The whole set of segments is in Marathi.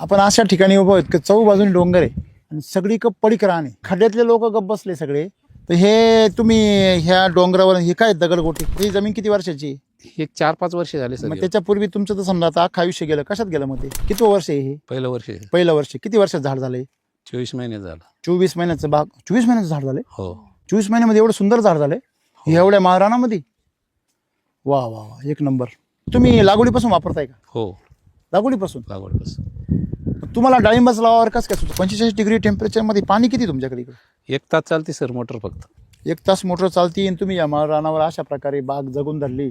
आपण अशा ठिकाणी उभं आहोत की चौ बाजूने डोंगर आहे आणि सगळी पडीक रान आहे. खड्ड्यातले लोक गप्प बसले सगळे. तर हे तुम्ही ह्या डोंगरावर हे काय दगडगोटे, ही जमीन किती वर्षाची आहे? एक 4-5 वर्ष झाले सर. मग त्याच्यापूर्वी तुमचं तर समजा आता अख्खा आयुष्य गेलं, कशात गेलं मग ते? किती वर्ष आहे हे? पहिलं वर्ष आहे. पहिलं वर्ष. किती वर्षात झाड झालंय? 24 महिने झालं. 24 महिन्याचं बाग. 24 महिन्याचं झाड झालंय? हो. 24 महिन्यामध्ये एवढं सुंदर झाड झालंय एवढ्या महाराणामध्ये? वा वा वा, एक नंबर. तुम्ही लागवडीपासून वापरताय का? हो, लागवडीपासून. लागवडपासून. तुम्हाला डाळिंबाचं लावावर कसं काय सुचतं? 45 डिग्री टेम्परेचरमध्ये पाणी किती तुमच्याकडे इकडे? 1 तास चालते सर मोटर फक्त. 1 तास मोटर चालती आणि तुम्ही या रानावर अशा प्रकारे बाग जगून धरली.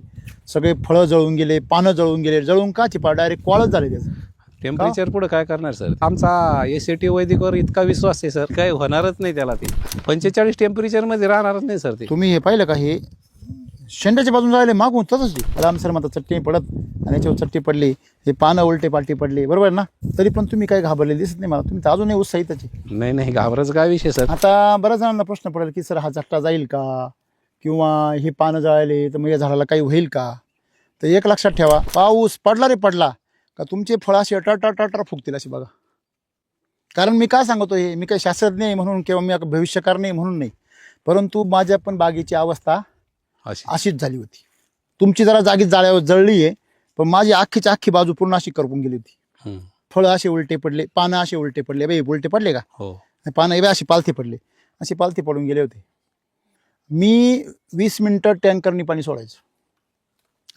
सगळे फळं जळून गेले, पानं जळून गेले. जळून का चिपा डायरेक्ट कॉळच झाले त्याचं. टेम्परेचर पुढे काय करणार सर? आमचा एसएटी वैदिकवर इतका विश्वास आहे सर, काय होणारच नाही त्याला. ते 45 टेम्परेचरमध्ये राहणारच नाही सर ते. तुम्ही हे पाहिलं का? हे शेंड्याच्या बाजून जायला मागून तसंच राम सर म्हणतात चट्टी पडत आणि याच्यावर चट्टी पडली, हे पानं उलटे पालटी पडली, बरोबर ना? तरी पण तुम्ही काही घाबरले दिसत नाही मला. तुम्ही तर अजूनही उत्साहितच आहे. नाही घाबरायचं काय विषय सर? आता बऱ्याच जणांना प्रश्न पडेल की सर हा झट्टा जाईल का, किंवा हे पानं जळाले तर मग या झाडाला काही होईल का? तर एक लक्षात ठेवा, पाऊस पडला रे पडला का तुमचे फळ असे टाटा फुगतील असे बघा. कारण मी काय सांगतो, हे मी काही शास्त्रज्ञ आहे म्हणून किंवा मी भविष्यकार नाही म्हणून नाही, परंतु माझ्या पण बागेची अवस्था अशीच झाली होती. तुमची जरा जागीच जाळ्यावर जळली आहे, पण माझी अख्खीची अख्खी बाजू पूर्ण अशी करपून गेली होती. फळं असे उलटे पडले, पानं असे उलटे पडले. बाई उलटे पडले का? हो. पानं हे अशी पालथी पडले, अशी पालथी पडून गेले होते. मी 20 मिनिटं टँकरनी पाणी सोडायचं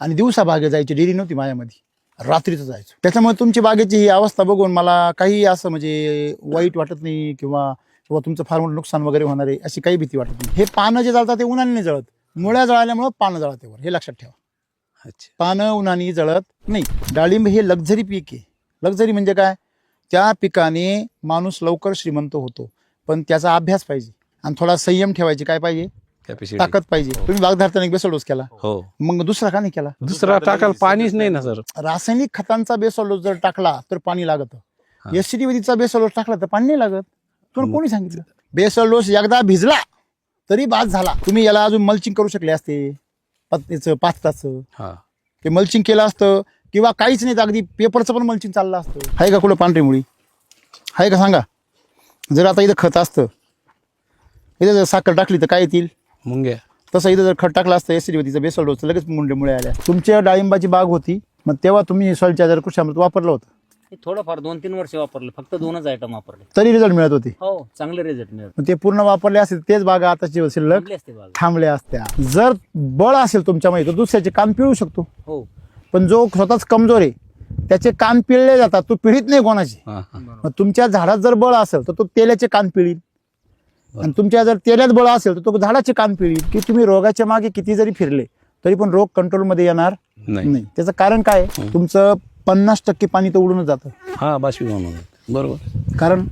आणि दिवसा बागेत जायची, डेरी नव्हती माझ्यामध्ये, रात्रीचं जायचं. त्याच्यामुळे तुमची बागेची ही अवस्था बघून मला काही असं म्हणजे वाईट वाटत नाही किंवा तुमचं फार मोठं नुकसान वगैरे होणार आहे अशी काही भीती वाटत नाही. हे पानं जे जळतात ते उन्हाने नाही जळत, मुळ्या जळाल्यामुळं पानं जळते वर, हे लक्षात ठेवा. अच्छा. पानं उन्हाने जळत नाही. डाळिंब हे लक्झरी पीक आहे. लक्झरी म्हणजे काय? त्या पिकाने माणूस लवकर श्रीमंत होतो, पण त्याचा अभ्यास पाहिजे आणि थोडा संयम ठेवायची काय पाहिजे? कॅपॅसिटी, ताकद पाहिजे. तुम्ही बाग धरताना एक बेसल डोस केला, हो, मग दुसरा का नाही केला? दुसरा टाकायला पाणीच नाही ना सर. रासायनिक खतांचा बेसल डोस जर टाकला तर पाणी लागतं. एसिडिटीचा बेसल डोस टाकला तर पाणी नाही लागत. तुला कोणी सांगितलं? बेसल डोस एकदा भिजला तरी बाद झाला. तुम्ही याला अजून मल्चिंग करू शकले असते, पत्नीचं 5 तास ते मल्चिंग केलं असतं, किंवा काहीच नाही तर अगदी पेपरचं पण मल्चिंग चाललं असतं. आहे का कुठं पांढरी मुळी? आहे का सांगा? जर आता इथं खत असतं, इथं जर साखर टाकली तर काय येतील? मुंग्या. तसं इथं जर खत टाकलं असतं एसिडिटीचं बेसल डोस, लगेच मुळे आल्या. तुमच्या डाळिंबाची बाग होती, मग तेव्हा तुम्ही सॉइल चार्जर कृषी वापरलं होतं? थोडंफार 2-3 वर्ष वापरले, फक्त 2च आयटम वापरले, तरी रिझल्ट मिळत होते. हो, चांगले रिझल्ट मिळत. मग ते पूर्ण वापरले असते तेच बागा आता शिल्लक थांबल्या असत्या. जर बळ असेल तुमच्यामध्ये तर दुसऱ्याचे कान पिळू शकतो, हो, पण जो स्वतःच कमजोर आहे त्याचे कान पिळले जातात, तो पिळीत नाही कोणाचे. मग तुमच्या झाडात जर बळ असेल तर तो तेल्याचे कान पिळील, आणि तुमच्या जर तेल्यात बळ असेल तर तो झाडाचे कान पिळील. की तुम्ही रोगाच्या मागे किती जरी फिरले तरी पण रोग कंट्रोलमध्ये येणार नाही. त्याचं कारण काय? तुमचं 50% पाणी तर उडूनच जातं. हा, बाष्पीभवन. बरोबर. कारण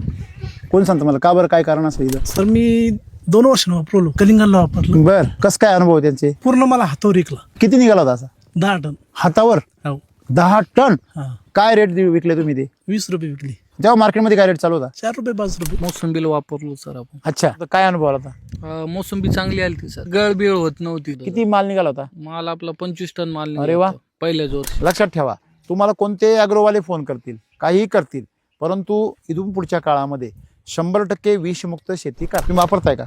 कोण सांगतं मला? का बरं, काय कारण असेल इथं? सर मी 2 वर्षांनी वापरलो, कलिंगडला वापरलं. बर, कसं काय अनुभव त्यांचे? पूर्ण मला हातावर विकला. किती निघाला होता असा? 10 टन. हातावर हो. 10 टन? हा, काय रेट विकले तुम्ही ते? 20 रुपये विकली. तेव्हा मार्केटमध्ये काय रेट चालू होता? 4 रुपये 5 रुपये. मोसंबीला वापरलो सर आपण. अच्छा, तर काय अनुभव आला होता? मोसंबी चांगली आली ती सर, गळबीळ होत नव्हती. किती माल निघाला होता? माल आपला 25 टन माल निघाला अरे वा. होता पहिल्याच वर्षी. लक्षात ठेवा, तुम्हाला कोणते अॅग्रोवाले फोन करतील, काहीही करतील, परंतु इथून पुढच्या काळामध्ये 100% विषमुक्त शेती करा. तुम्ही वापरताय का?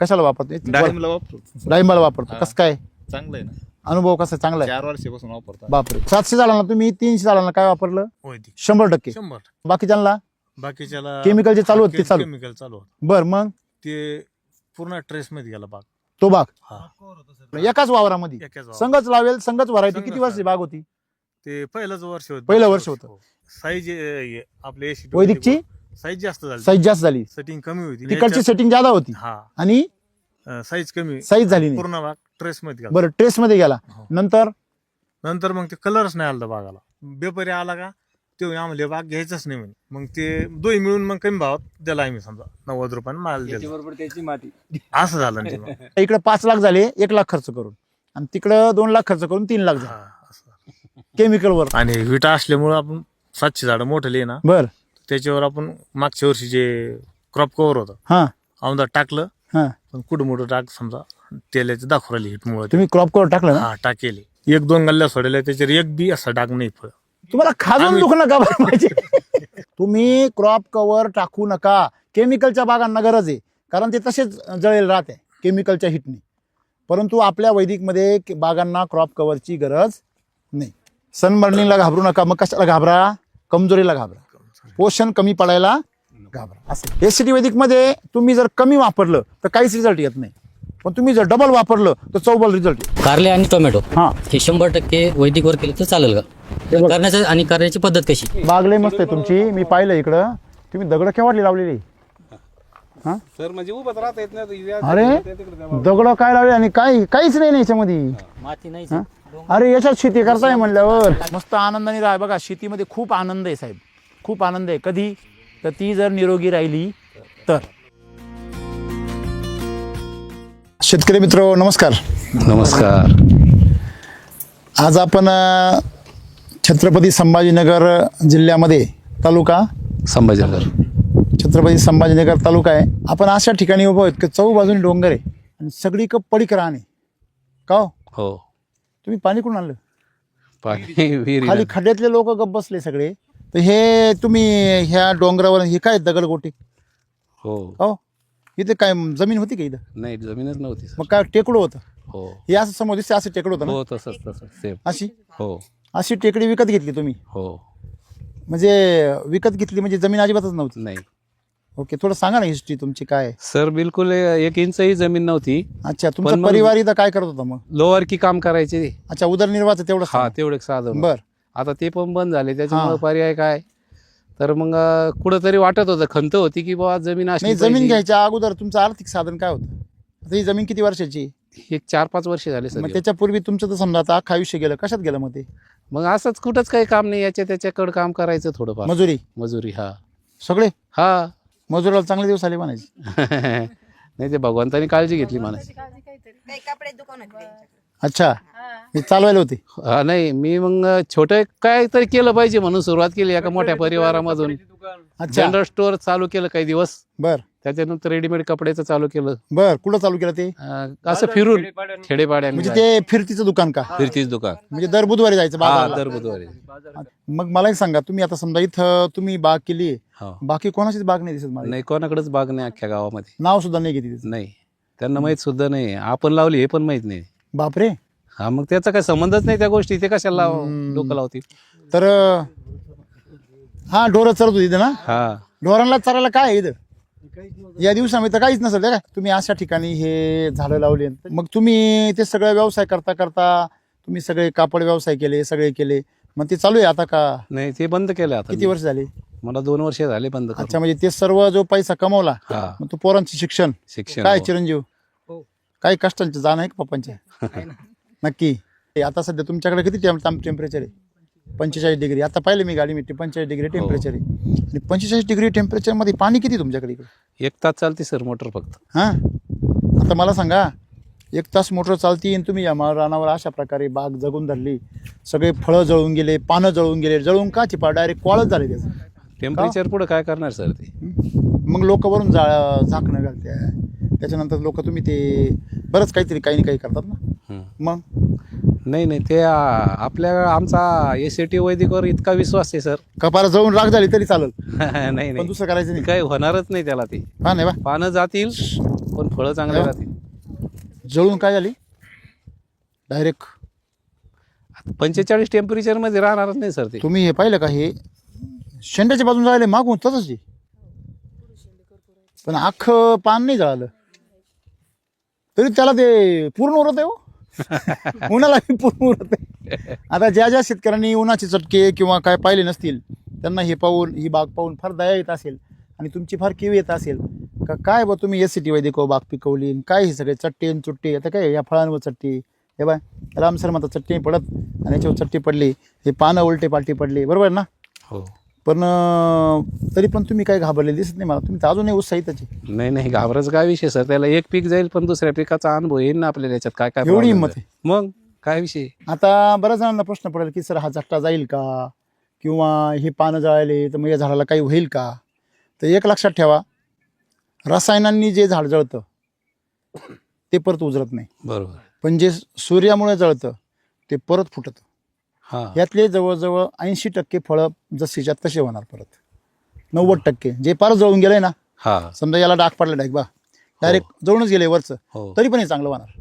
कशाला वापरते? डाळिंबाला वापरतो. कसं काय? चांगलं आहे ना. अनुभव कसा? चांगला आहे. 4 वर्षापासून वापरता. बापरे. 700 झाला ना तुम्ही, 300 झाला ना, काय वापरलं? 100%. 100. बाकीच्यांना बाकीच्याला केमिकल जे चालू होत ते चालू. केमिकल चालू होत, बर, मग ते पूर्ण ट्रेस मध्ये गेला बाग. तो बाग हा. एकाच वावरामध्ये एकाच वावर. संगच लावेल, संगच व्हरायटी. किती संगच वर्षी बाग होती? ते पहिलंच वर्ष होतं. पहिलं वर्ष होतं. साईज आपले वैदिकची साईज जास्त झाली, साईज जास्त झाली, सेटिंग कमी होती, तिकडची सेटिंग ज्यादा होती हा, आणि साईज कमी, साईज झाली नाही. पूर्ण बाग ट्रेस मध्ये गेला. बरं, ट्रेस मध्ये गेला. हो. नंतर मग ते कलरच नाही आला बागाला. बेपारी आला का ते आम्हाला बाग घ्यायचाच नाही म्हणे. मग ते दोन्ही मिळून मग कमी भावात दिला आम्ही, समजा 90 रुपयाने माल दिला. बरोबर त्याची माती. असं झालं ना ते मग. इकडे 5 लाख झाले 1 लाख खर्च करून, आणि तिकडं 2 लाख खर्च करून 3 लाख झाले हा, असं. केमिकल वर. आणि विटा असल्यामुळे आपण 700 झाडं मोठे ना, बर, त्याच्यावर आपण मागच्या वर्षी जे क्रॉप कव्हर होतं हा औंधा टाकलं, हा. पण कुठं मोठं टाक समजा तेलाचे दाखवू राहिली हिट मुळे. तुम्ही क्रॉप कव्हर टाकलं ना? हा, टाकेले 1-2 गल्ल्या सोडल्या, त्याच्यावर एक बी असा डाग नाही फळ. तुम्हाला खाजून दुखणं का बरं पाहिजे? तुम्ही क्रॉप कव्हर टाकू नका. केमिकलच्या बागांना गरज आहे, कारण ते तसेच जळेल राहते केमिकलच्या हिटने. परंतु आपल्या वैदिकमध्ये बागांना क्रॉप कव्हरची गरज नाही. सनबर्निंगला घाबरू नका. मग कशाला घाबरा? कमजोरीला घाबरा, पोषण कमी पडायला घाबरा. असं एसीटी वैदिकमध्ये तुम्ही जर कमी वापरलं तर काहीच रिझल्ट येत नाही, पण तुम्ही जर डबल वापरलं तर चौबल रिझल्ट येतो. कारले आणि टोमॅटो हां, हे 100% वैदिकवर केलं तर चालेल का? करण्याचं आणि करण्याची पद्धत कशी? बाग लय मस्त आहे तुमची. मी पाहिलं इकडं तुम्ही दगड केव्हाडली लावलेली. सर म्हणजे उभंच राहता येत नाही. अरे दगड काय लावले आणि काहीच नाही ना याच्यामध्ये. माती नाही हा? अरे याच्यात शेती करताय म्हणल्यावर मस्त आनंदाने राहा. बघा शेतीमध्ये खूप आनंद आहे साहेब, खूप आनंद आहे. कधी तर ती जर निरोगी राहिली तर. शेतकरी मित्र नमस्कार. नमस्कार. आज आपण छत्रपती संभाजीनगर जिल्ह्यामध्ये तालुका संभाजीनगर. छत्रपती संभाजीनगर तालुका आहे. आपण अशा ठिकाणी उभं आहोत की चौबाजूने डोंगर आहे आणि सगळीकडे पडीक राहणे. का हो, तुम्ही पाणी कुठून आणलं? पाणी विहिरी. खाली खड्ड्यातले लोक गप्प बसले सगळे. तर हे तुम्ही ह्या डोंगरावर हे काय दगडगोटे? हो, इथे काय जमीन होती का इथं? नाही जमीनच नव्हती सर. मग काय टेकडं होतं? हो हे असं समोर दिसते असं टेकडं होतं ना? हो, तसंच सेम. अशी हो अशी टेकडी विकत घेतली तुम्ही? हो. म्हणजे विकत घेतली म्हणजे जमीन अजिबातच नव्हती? नाही ओके, थोडं सांगा ना हिस्ट्री तुमची काय आहे? सर, बिलकुल 1 इंचही जमीन नव्हती. अच्छा, तुमचा पण मग- परिवार इथं काय करत होता मग? लोअर की काम करायचे. अच्छा, उदरनिर्वाहाचं तेवढं हा, सांगा. तेवढं साधन. बर. आता ते पण बंद झाले, त्याच्यामुळे हा. पर्याय काय? तर मग कुठंतरी वाटत होतं, खंत होती की बाबा जमीन नाही, असली जमीन पाहिजे. घ्यायच्या अगोदर तुमचं आर्थिक साधन काय होतं? आता ही जमीन किती वर्षाची? एक 4-5 वर्ष झाले सर. मग त्याच्यापूर्वी तुमचं तर समजा आता अख्खं आयुष्य गेलं, कशात गेलं मग ते? मग असंच कुठंच काही काम नाही, याच्या त्याच्याकडे काम करायचं थोडंफार. मजुरी मजुरी. हा सगळे हा. मजुराला चांगले दिवस आले म्हणायचे. नाही, ते भगवंतानी काळजी घेतली म्हणायची. कपडे दुकान होते त्यांच्याकडे. अच्छा, हे चालवायला होते. हा, नाही मी मग छोटं काय तरी केलं पाहिजे म्हणून सुरुवात केली एका मोठ्या परिवारामधून. अच्छा, जनरल स्टोअर चालू केलं काही दिवस, बर त्याच्यानंतर रेडीमेड कपड्याचं चालू केलं. बर. कुठं चालू केलं ते? असं फिरून खेडेपाड्याने. म्हणजे ते फिरतीचं दुकान का? फिरतीच दुकान. म्हणजे दर बुधवारी जायचं हा, बाजाराला? दर बुधवारी. मग मला एक सांगा, तुम्ही आता समजा इथं तुम्ही बाग केली, हो. बाकी कोणाचीच बाग नाही दिसत मला. नाही, कोणाकडेच बाग नाही अख्ख्या गावामध्ये. नाव सुद्धा नाही घेतली तिचं. नाही, त्यांना माहित सुद्धा नाही. आपण लावली हे पण माहित नाही. बापरे. हा, मग त्याचा काही संबंधच नाही त्या गोष्टी. ते कशाला डोकं लावतील? तर हा, ढोरं चरत होती इथं ना? हा. ढोरांना चरायला काय आहे इथं? या दिवसामध्ये तर काहीच नसेल काय? तुम्ही अशा ठिकाणी हे झाडं लावली, मग तुम्ही ते सगळं व्यवसाय करता करता तुम्ही सगळे कापड व्यवसाय केले, सगळे केले, मग ते चालू आहे आता का? नाही, ते बंद केलं आता. किती वर्ष झाले? मला 2 वर्ष झाले बंद करून. अच्छा, म्हणजे ते सर्व जो पैसा कमवला, हा. मग तू पोरांचं शिक्षण शिक्षण. काय? हो. चिरंजीव काही कष्टांचे जाण आहे का पप्पांच्या? नक्की. आता सध्या तुमच्याकडे किती टेम्परेचर आहे? 45 डिग्री. आता पाहिलं मी गाडी, मी 45 डिग्री टेम्परेचर आहे. आणि 45 डिग्री टेम्परेचर मध्ये पाणी किती तुमच्याकडे इकडे? 1 तास चालते सर मोटर फक्त. हा, आता मला सांगा, 1 तास मोटर चालती आणि तुम्ही या रानावर अशा प्रकारे बाग जगून धरली, सगळे फळं जळून गेले, पानं जळून गेले. जळून का चिपा? डायरेक्ट कॉळच झाले त्याचं. टेम्परेचर पुढे काय करणार सर ते? मग लोक वरून झाकणं घालते, त्याच्यानंतर लोक तुम्ही ते बरंच काहीतरी काही ना काही करतात ना. मग नाही, ते आमचा एसीटी वैदिकवर इतका विश्वास आहे सर. कपारा जळून राग झाली तरी चालेल, नाही पण नाही, दुसरं करायचं नाही. काही होणारच नाही त्याला. ते हा, नाही बा, पानं जातील पण फळं चांगले राहतील. जळून काय झाली डायरेक्ट? 45 टेम्परेचर मध्ये राहणारच नाही सर ते. तुम्ही हे पाहिलं का? हे शेंड्याच्या बाजून जायला मागून तसंच आहे, पण अख्खं पान नाही जळालं तरी त्याला ते पूर्ण उरत आहे हो. उन्हाला पूर्ण उरत आहे. आता ज्या ज्या शेतकऱ्यांनी उन्हाचे चटके किंवा काय पाहिले नसतील, त्यांना हे पाहून, ही बाग पाहून फार दया येत असेल आणि तुमची फार किव येत असेल का काय बा तुम्ही एसीटी वैदिक बाग पिकवली, काय हे सगळे चट्टे आणि चुट्टे. आता काय या फळांवर चट्टी, हे बाय राम सर म्हणतात चट्टी पडत आणि याच्यावर चट्टी पडली, हे पानं उलटे पालटी पडली, बरोबर ना? हो. पण तरी पण तुम्ही काही घाबरलेले दिसत नाही मला. तुम्ही तर अजूनही उत्साहितच आहे. नाही, घाबरायचं काय विषय सर? त्याला एक पीक जाईल पण दुसऱ्या पिकाचा अनुभव येईल ना आपल्याला. याच्यात काय काय एवढी problem हिंमत आहे. मग काय विषय? आता बऱ्याच जणांना प्रश्न पडेल की सर हा झटका जाईल का, किंवा हे पानं जळाले तर मग या झाडाला काही होईल का? तर एक लक्षात ठेवा, रसायनांनी जे झाड जळतं ते परत उजरत नाही, बरोबर. पण जे सूर्यामुळे जळतं ते परत फुटतं. हा, यातले जवळजवळ 80% फळं जशीच्या तसे होणार परत. 90%. जे पार जळून गेलंय ना, हा समजा याला डाग पडला डाग बा डायरेक्ट जळूनच गेले वरचं, हो तरी पण हे चांगलं होणार.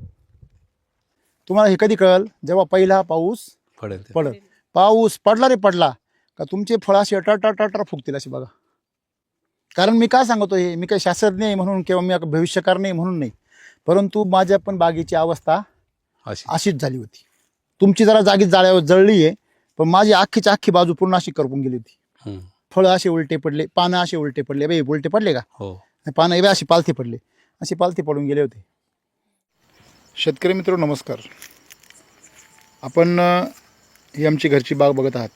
तुम्हाला हे कधी कळल, जेव्हा पहिला पाऊस पडेल ते. पडल. पाऊस पडला रे पडला का तुमचे फळ असे टाटा फुगतील असे बघा. कारण मी काय सांगतो, हे मी काही शास्त्रज्ञ आहे म्हणून किंवा मी भविष्यकार नाही म्हणून नाही, परंतु माझ्या पण बागेची अवस्था अशी अशीच झाली होती. तुमची जरा जागीच जाळ्यावर जळली आहे, पण माझी अख्खीची अख्खी बाजू पूर्ण अशी करपून गेली होती. हम्म. फळं असे उलटे पडले, पानं असे उलटे पडले. बाई उलटे पडले का? हो पानं हे अशी पालथी पडले, अशी पालथी पडून गेले होते. शेतकरी मित्र नमस्कार. आपण ही आमची घरची बाग बघत आहात.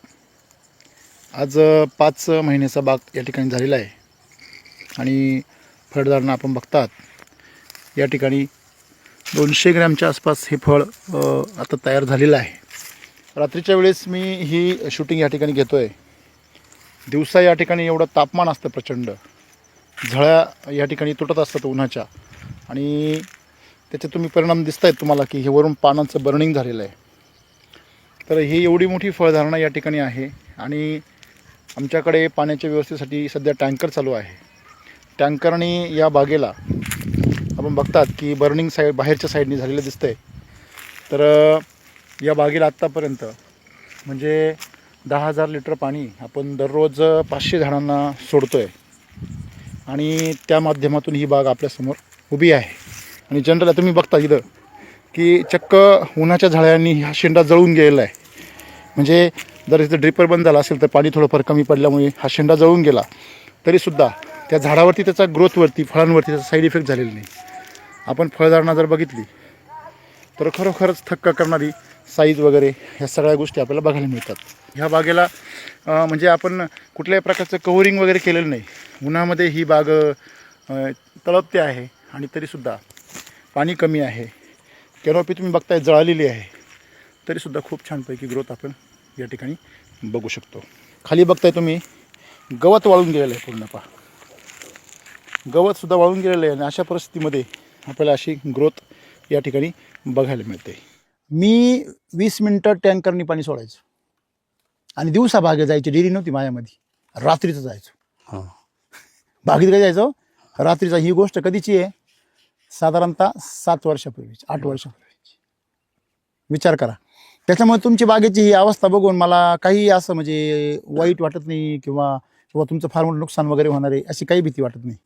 आज 5 महिन्याचा बाग या ठिकाणी झालेला आहे आणि फळधारणा आपण बघतात. या ठिकाणी 200 ग्रॅमच्या आसपास हे फळ आता तयार झालेलं आहे. रात्रीच्या वेळेस मी ही शूटिंग या ठिकाणी घेतो आहे. दिवसा या ठिकाणी एवढं तापमान असतं प्रचंड, झळ्या या ठिकाणी तुटत असतात उन्हाच्या, आणि त्याचे तुम्ही परिणाम दिसत आहेत तुम्हाला की हे वरून पानांचं बर्निंग झालेलं आहे. तर ही एवढी मोठी फळधारणा या ठिकाणी आहे आणि आमच्याकडे पाण्याच्या व्यवस्थेसाठी सध्या टँकर चालू आहे. टँकरने या बागेला आपण बघतात की बर्निंग साईड बाहेरच्या साईडने झालेलं दिसतं आहे. तर या बागेला आत्तापर्यंत म्हणजे 10,000 लिटर पाणी आपण दररोज 500 झाडांना सोडतो आहे आणि त्या माध्यमातून ही बाग आपल्यासमोर उभी आहे. आणि जनरल तुम्ही बघता इथं की चक्क उन्हाच्या झाडांनी हा शेंडा जळून गेलेला आहे. म्हणजे जर इथं ड्रिपर बंद झाला असेल तर पाणी थोडंफार कमी पडल्यामुळे हा शेंडा जळून गेला, तरीसुद्धा त्या झाडावरती त्याचा ग्रोथवरती फळांवरती त्याचा साईड इफेक्ट झालेला नाही. आपण फळधारणा जर बघितली तर खरोखरच थक्क करणारी साईज वगैरे ह्या सगळ्या गोष्टी आपल्याला बघायला मिळतात. ह्या बागेला म्हणजे आपण कुठल्याही प्रकारचं कव्हरिंग वगैरे केलेलं नाही. उन्हामध्ये ही बाग तळपते आहे आणि तरीसुद्धा पाणी कमी आहे. कॅनोपी तुम्ही बघताय जळालेली आहे, तरीसुद्धा खूप छानपैकी ग्रोथ आपण या ठिकाणी बघू शकतो. खाली बघताय तुम्ही गवत वाळून गेलेलं आहे पूर्ण. पहा, गवतसुद्धा वाळून गेलेलं आहे आणि अशा परिस्थितीमध्ये आपल्याला अशी ग्रोथ या ठिकाणी बघायला मिळते. मी 20 मिनटं टँकरनी पाणी सोडायचो आणि दिवसा बागेत जायची, डेअरी नव्हती माझ्यामध्ये, रात्रीचं जायचो. हां बागेत काय जायचो रात्रीचा. ही गोष्ट कधीची आहे? साधारणतः 7 वर्षापूर्वीची, 8 वर्षापूर्वीची. विचार करा. त्याच्यामुळे तुमची बागेची ही अवस्था बघून मला काही असं म्हणजे वाईट वाटत नाही किंवा तुमचं फार मोठं नुकसान वगैरे होणार आहे अशी काही भीती वाटत नाही.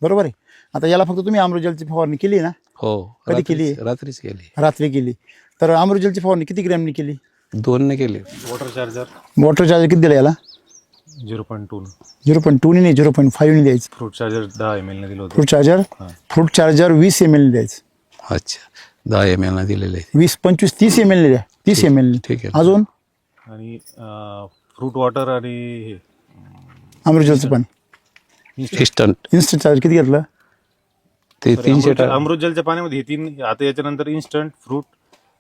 बरोबर आहे. आता याला फक्त तुम्ही अमृतजलची फवारणी केली ना? हो कधी केली? रात्रीच केली. रात्री केली. तर अमृतजलची फवारणी किती ग्रॅमनी केली? 2 केली. वॉटर चार्जर वॉटर चार्जर किती दिलं याला? 0.2. 0.2 नाही 0.5 द्यायचं. फ्रूट चार्जर 10 ml दिलं होतं. फ्रूट चार्जर 20 ml द्यायचं. अच्छा 10 ml दिलेले 20, 25, 30 ml द्या. 30 ml. ठीक आहे. अजून आणि फ्रूट वॉटर आणि हे अमृतजलचं पण इन्स्टंट इन्स्टंट चार्जर किती घेतलं? ते 300 अमृतजलच्या पाण्यामध्ये हे 3. आता याच्यानंतर इन्स्टंट फ्रूट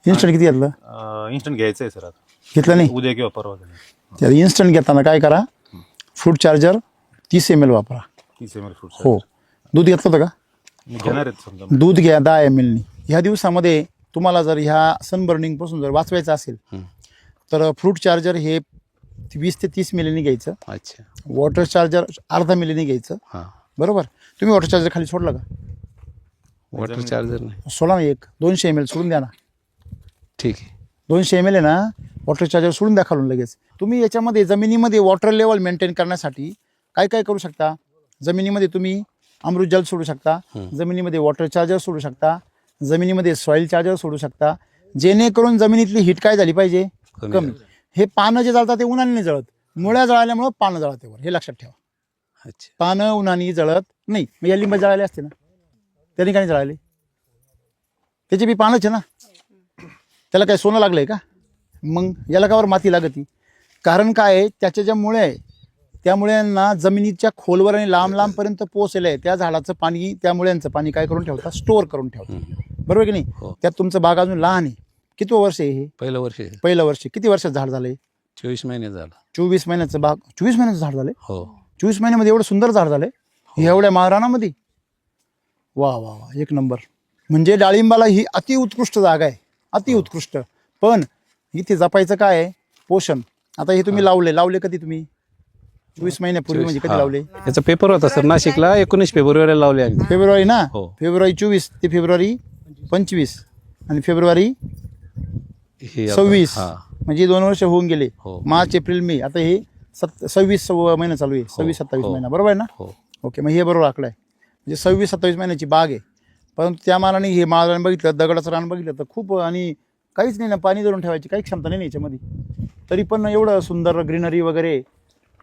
इन्स्टंट किती घेतलं? इन्स्टंट घ्यायचं आहे सर. आता घेतलं नाही. उद्या किंवा परवा त्या इन्स्टंट घेताना काय करा, फ्रूट चार्जर 30 ml वापरा. 30 ml फ्रूट. हो. दूध घेतलं होतं का? घेणार आहेत समजा. दूध घ्या 10 ml नी. ह्या दिवसामध्ये तुम्हाला जर ह्या सनबर्निंगपासून जर वाचवायचं असेल तर फ्रूट चार्जर हे 20 ते 30 ml घ्यायचं. अच्छा. वॉटर चार्जर अर्धा ml घ्यायचं. हां बरोबर. तुम्ही वॉटर चार्जर खाली सोडलं का? वॉटर चार्जर नाही. सोडा ना. 200 ml सोडून द्या ना. ठीक आहे. 200 ml आहे ना, वॉटर चार्जर सोडून द्या खालून लगेच. तुम्ही याच्यामध्ये जमिनीमध्ये वॉटर लेवल मेंटेन करण्यासाठी काय काय करू शकता? जमिनीमध्ये तुम्ही अमृतजल सोडू शकता, जमिनीमध्ये वॉटर चार्जर सोडू शकता, जमिनीमध्ये सॉईल चार्जर सोडू शकता, जेणेकरून जमिनीतली हीट काय झाली पाहिजे? कमी. हे पानं जे जळतात ते उन्हाने नाही जळत, मुळ्या जळाल्यामुळं पानं जळते वर. हे लक्षात ठेवा. अच्छा. पानं उन्हाने जळत नाही. मग या लिंब जळाले असते ना, त्यांनी काय जळाले? त्याची बी पानच आहे ना. त्याला काय सोनं लागलंय का? मग याला कावर माती लागती? कारण काय आहे, त्याच्या ज्या मुळे आहे त्या मुळ्यांना जमिनीच्या खोलवर आणि लांब लांबपर्यंत पोहोचलेलं आहे. त्या झाडाचं पाणी, त्या मुळ्यांचं पाणी काय करून ठेवतात? स्टोअर करून ठेवतात. बरोबर की नाही? त्यात तुमचं बाग अजून लहान आहे. किती वर्ष आहे हे? पहिलं वर्ष आहे. पहिलं वर्ष. किती वर्षात झाड झालंय? 24 महिने झाला. 24 महिन्याचं बाग. 24 महिन्याचं झाड झालंय? हो. 24 महिन्यामध्ये एवढं सुंदर झाड झालंय एवढ्या माळरानामध्ये. वा वा वा, एक नंबर. म्हणजे डाळिंबाला ही अति उत्कृष्ट जागा आहे, अति उत्कृष्ट. पण इथे जपायचं काय आहे? पोषण. आता हे तुम्ही लावले कधी तुम्ही? 24 महिन्यापूर्वी म्हणजे कधी लावले? याचा पेपर होता सर नाशिकला 19 फेब्रुवारीला लावले आम्ही. फेब्रुवारी ना? हो. फेब्रुवारी 24 ते फेब्रुवारी 25 आणि फेब्रुवारी हे आता- 26 हा. म्हणजे 2 वर्ष होऊन गेले. हो. मार्च एप्रिल मे आता हे 26 महिना चालू आहे. 26-27 हो. महिना बरोबर आहे ना? हो. ओके, मग हे बरोबर आकडा आहे. म्हणजे 26-27 महिन्याची बाग आहे. परंतु त्या मानाने हे माळरान बघितलं, दगडाचं रान बघितलं तर खूप, आणि काहीच नाही ना, पाणी धरून ठेवायची काही क्षमता नाही याच्यामध्ये. तरी पण एवढं सुंदर ग्रीनरी वगैरे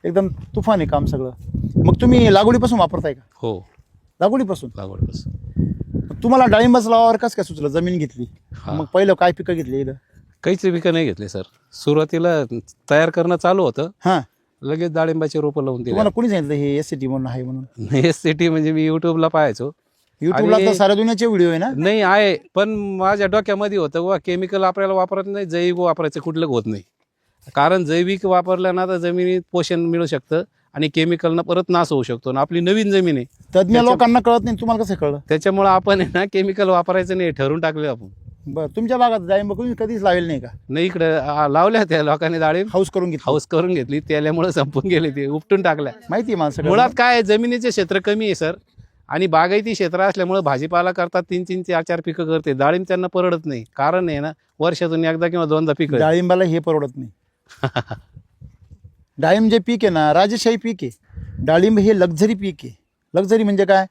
एकदम तुफान आहे काम सगळं. मग तुम्ही लागवडीपासून वापरताय का? हो लागवडीपासून? लागवड तुम्हाला डाळिंबाचं लावावर कसं काय सुचलं? जमीन घेतली, हा. मग पहिलं काय पिकं घेतली इथं? काहीच पिकं नाही घेतले सर. सुरुवातीला तयार करणं चालू होतं, हां, लगेच डाळिंबाची रोपं लावून दिली. तुम्हाला कोणी सांगितलं हे SCT म्हणून आहे म्हणून? SCT म्हणजे मी युट्यूबला पाहायचो. युट्यूबला तर साऱ्या दुनियाचे व्हिडिओ आहे ना? नाही आहे, पण माझ्या डोक्यामध्ये होतं वा केमिकल आपल्याला वापरत नाही, जैविक वापरायचं कुठलं होत नाही. कारण जैविक वापरलं ना तर जमिनीत पोषण मिळू शकतं आणि केमिकलनं परत नाश होऊ शकतो आणि आपली नवीन जमीन आहे. तज्ञ लोकांना कळत नाही, तुम्हाला कसं कळलं? त्याच्यामुळे आपण आहे ना केमिकल वापरायचं नाही ठरवून टाकलं आपण. बरं, तुमच्या भागात डाळिंब कोणी कधीच लावेल नाही का? नाही इकडे लावल्या त्या लोकांनी डाळिंब हाऊस करून घेतली? हाऊस करून घेतली, त्यामुळे संपून गेले, ते उपटून टाकल्या. माहिती आहे मला सगळं. मुळात काय आहे, जमिनीचे क्षेत्र कमी आहे सर, आणि बागायती क्षेत्र असल्यामुळे भाजीपाला करतात, 3-3, 4-4 पिकं करते. डाळिंब त्यांना परवडत नाही. कारण आहे ना, वर्षातून एकदा किंवा दोनदा पिकं. डाळिंबाला हे परवडत नाही. डाळिंब जे पीक आहे ना, राजेशाही पीक आहे. डाळिंब हे लक्झरी पीक आहे. लक्झरी म्हणजे काय?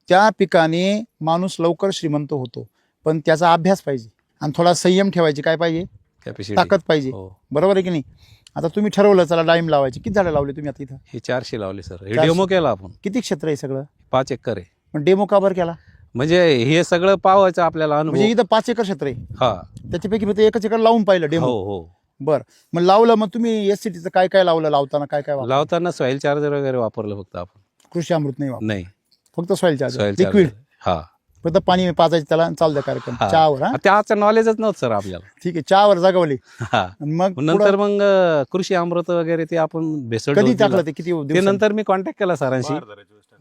त्या पिकाने माणूस लवकर श्रीमंत होतो, पण त्याचा अभ्यास पाहिजे आणि थोडा संयम ठेवायची काय पाहिजे? Capacity. ताकद पाहिजे. हो. बरोबर आहे की नाही? आता तुम्ही ठरवलं चला डाळिंब लावायची, किती झाडं लावले तुम्ही आता इथं? हे 400 लावले सर. हे 400. डेमो केला आपण. किती क्षेत्र आहे सगळं? 5 एकर आहे. पण डेमो का बरं केला? म्हणजे हे सगळं पाहायचं आपल्याला अनुभव. म्हणजे इथं 5 एकर क्षेत्र आहे, हा. त्याच्यापैकी फक्त 1 एकर लावून पाहिलं डेमो. हो हो. बरं, मग लावलं, मग तुम्ही SCTचं काय काय लावलं? लावताना काय काय वापरलं? लावताना सॉइल चार्जर वगैरे वापरलं फक्त आपण. कृषी अमृत नाही वापरलं, नाही, फक्त सॉइल चार्जर, सॉइल लिक्विड. हा. फक्त पाणी पाजायचं त्याला आणि चालू द्या कार्यक्रम. हा. चहावर? हा, त्याचं नॉलेजच नव्हतं सर आपल्याला. ठीक आहे, चहावर जागवली. हा. मग नंतर पुढं मग कृषी अमृत वगैरे ते आपण भेसळ कधी डोस दिला. टाकलं ते? किती ते दिवसांनी? नंतर मी कॉन्टॅक्ट केला सरांशी.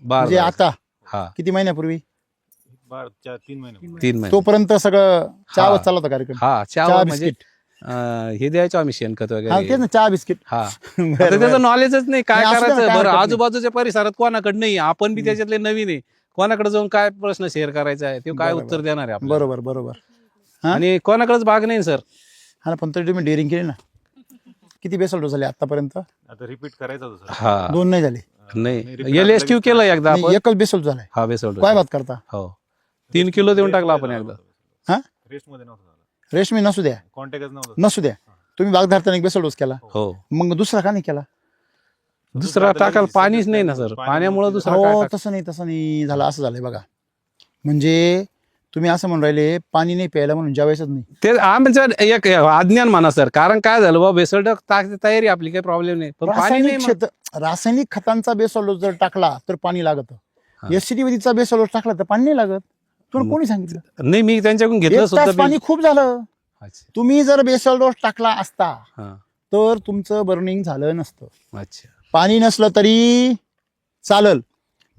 म्हणजे आता हा. किती महिन्यापूर्वी? 3 महिने 3 महिने. तोपर्यंत सगळं चहावर हा. चालू होता कार्यक्रम? हा, चहा चहा म्हणजे बिस्किट? हे द्यायचो आम्ही शेणखत हा, वगैरे. तेच ना, चहा बिस्किट. हा. बरं, आता त्याचं बरं. नॉलेजच नाही काय नाही, असू दे ना, करायचं. काय बरं, हरकत नाही. आजूबाजूच्या परिसरात कोणाकडे नाही, आपण बी त्याच्यातले नवीन आहे. कोणाकडे जाऊन काय प्रश्न शेअर करायचा आहे, ते काय बरोबर. उत्तर देणार आहे आपल्याला. बरोबर बरोबर. हा? आणि कोणाकडेच भाग नाही सर. हा ना, पण तरी तुम्ही डेअरिंग केली ना. किती बेसल डोस झाले आतापर्यंत? आता रिपीट करायचं होतं सर. हा. 2 नाही झाले? नाही, LSQ केलं एकदा नाही, आपण. एकच बेसल झालाय. हा, बेसोड. काय बात करता? हो, 3 किलो देऊन टाकला आपण एकदा. हा, रेस्टमध्ये नव्हतं झालं, रेशमी नसू द्या, कॉन्टॅक्टच नव्हतं. नसू द्या, तुम्ही बाग धरताना एक बेसल डोस केला, हो. मग दुसरा का नाही केला? दुसरा टाकायला पाणीच नाही ना सर, पाण्यामुळे दुसरा काय हो, टाक- तसं नाही झालं, असं झालंय बघा. म्हणजे तुम्ही असं म्हणून राहिले पाणी नाही प्यायला म्हणून जेवायचंच नाही. ते आमचं एक अज्ञान म्हणा सर. कारण काय झालं बाबा, बेसळ तयारी आपली काही प्रॉब्लेम नाही, पण पाणी नाही मग. रासायनिक खतांचा बेसल डोस जर टाकला तर पाणी लागत. हा. SCT वैदिकचा बेसल डोस टाकला तर पाणी नाही लागत. तुम्हाला कोणी सांगितलं? नाही, मी त्यांच्याकडून घेतलं 1 तास सुद्धा. पाणी खूप झालं. अच्छा. तुम्ही जर बेसल डोस टाकला असता हा. तर तुमचं बर्निंग झालं नसतं. अच्छा. पाणी नसलं तरी चालल.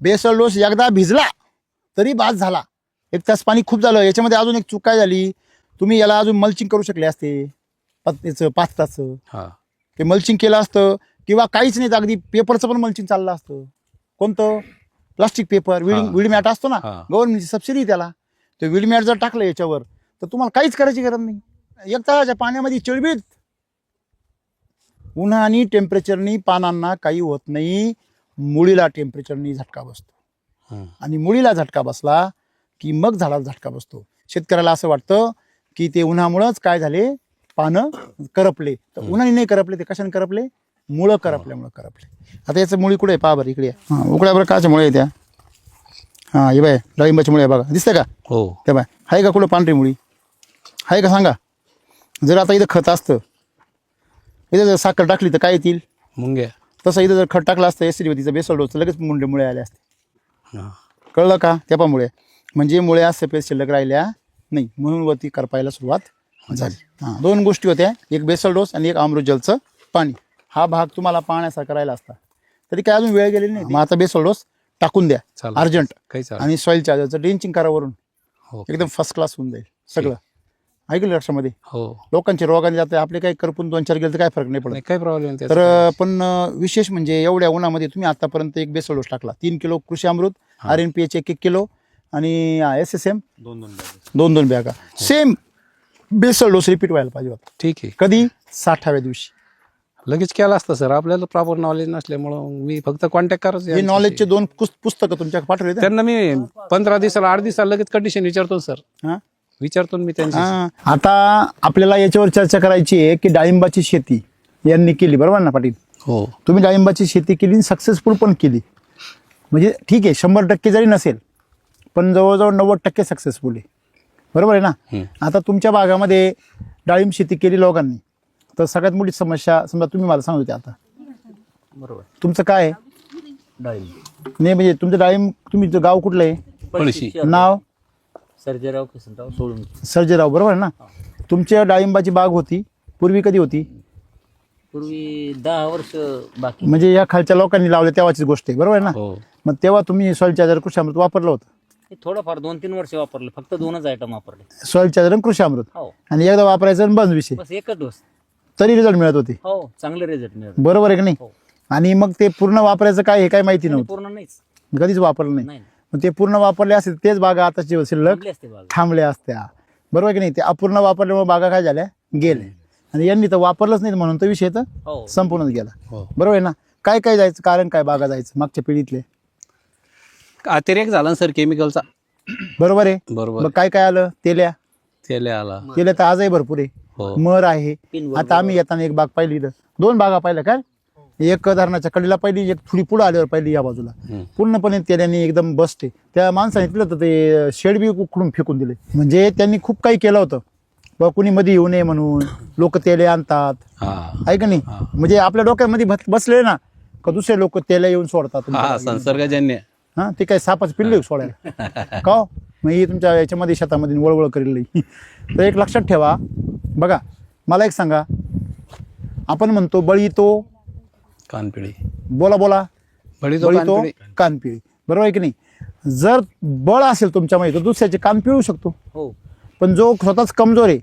बेसल डोस एकदा भिजला तरी बाद झाला. 1 तास पाणी खूप झालं. याच्यामध्ये अजून एक चूक काय झाली, तुम्ही याला अजून मल्चिंग करू शकले असते. याचं 5 तास हा. ते मल्चिंग केलं असतं, किंवा काहीच नाही, अगदी पेपरचं पण मल्चिंग चाललं असतं. कोणतं? प्लास्टिक पेपर, विड मॅट असतो ना, हा. गव्हर्नमेंटची सबसिडी त्याला. ते विड मॅट जर टाकलं याच्यावर तर तुम्हाला काहीच करायची गरज नाही. 1 तासाच्या पाण्यामध्ये चिळबिळ. उन्हा आणि टेम्परेचरनी पानांना काही होत नाही, मुळीला टेम्परेचरनी झटका बसतो. हम्म. आणि मुळीला झटका बसला की मग झाडाला झटका बसतो. शेतकऱ्याला असं वाटतं की ते उन्हामुळंच काय झाले, पानं करपले. तर उन्हाने नाही करपले, ते कशाने करपले? मुळं करपल्यामुळं करपले. आता याचं मुळी कुठे आहे? पहा बरं इकडे. हां, उकड्या बरं काच्या मुळे त्या. हां, हे बाय डाळिंबाची मुळे बघा, दिसते का? हो. ते बाय आहे का कुठं पांढरी मुळी आहे का सांगा? जर आता इथं खत असतं, इथं जर साखर टाकली तर काय येतील? मुंग्या. तसं इथं जर खत टाकलं असतं SCT वैदिकचा बेसल डोस, तर लगेच मुळे आले असते. हा. कळलं का? त्यापामुळे म्हणजे मुळे आज सफेद शिल्लक राहिल्या नाही, म्हणून वरती करपायला सुरुवात झाली. हां, 2 गोष्टी होत्या, एक बेसल डोस आणि एक अमृत जलचं पाणी. हा भाग तुम्हाला पाहण्यासारखा राहिला असता, तरी काय अजून वेळ गेलेली नाही. मग आता बेसल डोस टाकून द्या चालेल. अर्जंट, काही चालेल. आणि सॉइल चार्जरचं ड्रेंचिंग करा वरून. हो. एकदम फर्स्ट क्लास होऊन जाईल सगळं. ऐकलं लक्षामध्ये हो लोकांचे रोगाने जाते आपले काही करपून 2-4 गेले तर काय फरक नाही पडत. नाही काही प्रॉब्लेम तर पण विशेष म्हणजे एवढ्या उन्हामध्ये तुम्ही आतापर्यंत एक बेसल डोस टाकला 3 किलो कृषी अमृत, RNPH 1 किलो आणि SSM 2 बॅगा सेम बेसल डोस रिपीट व्हायला पाहिजे होता. ठीक आहे. कधी 60व्या दिवशी. लगेच केलं असतं सर, आपल्याला प्रॉपर नॉलेज नसल्यामुळं मी फक्त कॉन्टॅक्ट करत हे नॉलेजचे 2 पुस्तकं तुमच्याकडे पाठवले होते? त्यांना मी 15 दिवसाला 8 दिवसाला लगेच कंडिशन विचारतो सर. हां विचारतो मी त्यांची. हां. आता आपल्याला याच्यावर चर्चा करायची आहे की डाळिंबाची शेती यांनी केली, बरोबर ना पाटील? हो तुम्ही डाळिंबाची शेती केली, सक्सेसफुल पण केली. म्हणजे ठीक आहे 100% जरी नसेल पण जवळजवळ 90% सक्सेसफुल आहे, बरोबर आहे ना? आता तुमच्या भागामध्ये डाळिंब शेती केली लोकांनी, तर सगळ्यात मोठी समस्या समजा तुम्ही मला सांगत होते आता, बरोबर. तुमचं काय आहे? डाळिंब नाही म्हणजे तुमचं डाळिंब, तुम्ही गाव कुठलं आहे? पळशी. नाव? सर्जेराव किसनराव सोडून सर्जेराव, बरोबर आहे ना? तुमच्या डाळिंबाची बाग होती पूर्वी, कधी होती? पूर्वी 10 वर्ष बाकी. म्हणजे या खालच्या लोकांनी लावले तेव्हाची गोष्ट आहे, बरोबर आहे ना? हो मग तेव्हा तुम्ही सॉइल चार्जर कृषी अमृत वापरलं होतं? हे थोडंफार 2-3 वर्ष वापरले, फक्त 2च आयटम वापरले. सॉइल चार्जर आणि कृषी अमृत, हो आणि एकदा वापरायचं आणि बंद विषय, बस एकच डोस. तरी रिझल्ट मिळत होते, हो चांगले रिझल्ट मिळत. बरोबर आहे की नाही? हो. आणि मग ते पूर्ण वापरायचं काय हे काय माहिती नव्हतं, पूर्ण नाहीच. कधीच वापरलं नाही. नाही मग ते पूर्ण वापरले असेल तेच बागा आता शिल्लक थांबले असते बाग. थांबल्या असत्या, बरोबर आहे की नाही? ते अपूर्ण वापरल्यामुळे बागा काय झाल्या, गेल्या. आणि यांनी तर वापरलंच नाही म्हणून तर विषय तर हो संपूर्णच गेला, हो. बरोबर आहे ना? काय काय जायचं कारण काय बागा जायचं मागच्या पिढीतले, अतिरेक झाला ना सर केमिकलचा. बरोबर आहे? बरोबर. मग काय काय आलं? तेल्या त्याला आला. तेल्या तर आजही भरपूर आहे, हो मर आहे. पिनवर आता आम्ही येताना एक बाग पाहिली, इथं 2 बागा पाहिल्या काय, एक धरणाच्या कडीला पहिली, एक थोडी पुढे आल्यावर पहिली या बाजूला, पूर्णपणे तेल्याने एकदम बसते. त्या माणसाने तिथलं तर ते शेड बी उकडून फेकून दिले. म्हणजे त्यांनी खूप काही केलं होतं बा, कुणी मध्ये येऊ नये म्हणून लोक तेले आणतात, हा आहे का नाही? म्हणजे आपल्या डोक्यामध्ये बसले ना का दुसरे लोक तेल्या येऊन सोडतात. हा संसर्गजन्य. हा ते काय सापाचं पिल्लू आहे सोडायला का हो? मग ही तुमच्या याच्यामध्ये शेतामध्ये वळवळ करेल नाही. तर एक लक्षात ठेवा. बघा मला एक सांगा, आपण म्हणतो बळी तो कानपिळी. बोला बळी बळी तो कानपिळी. कानपिळी, बरोबर आहे की नाही? जर बळ असेल तुमच्यामध्ये तर दुसऱ्याचे कान पिळू शकतो, हो पण जो स्वतःच कमजोर आहे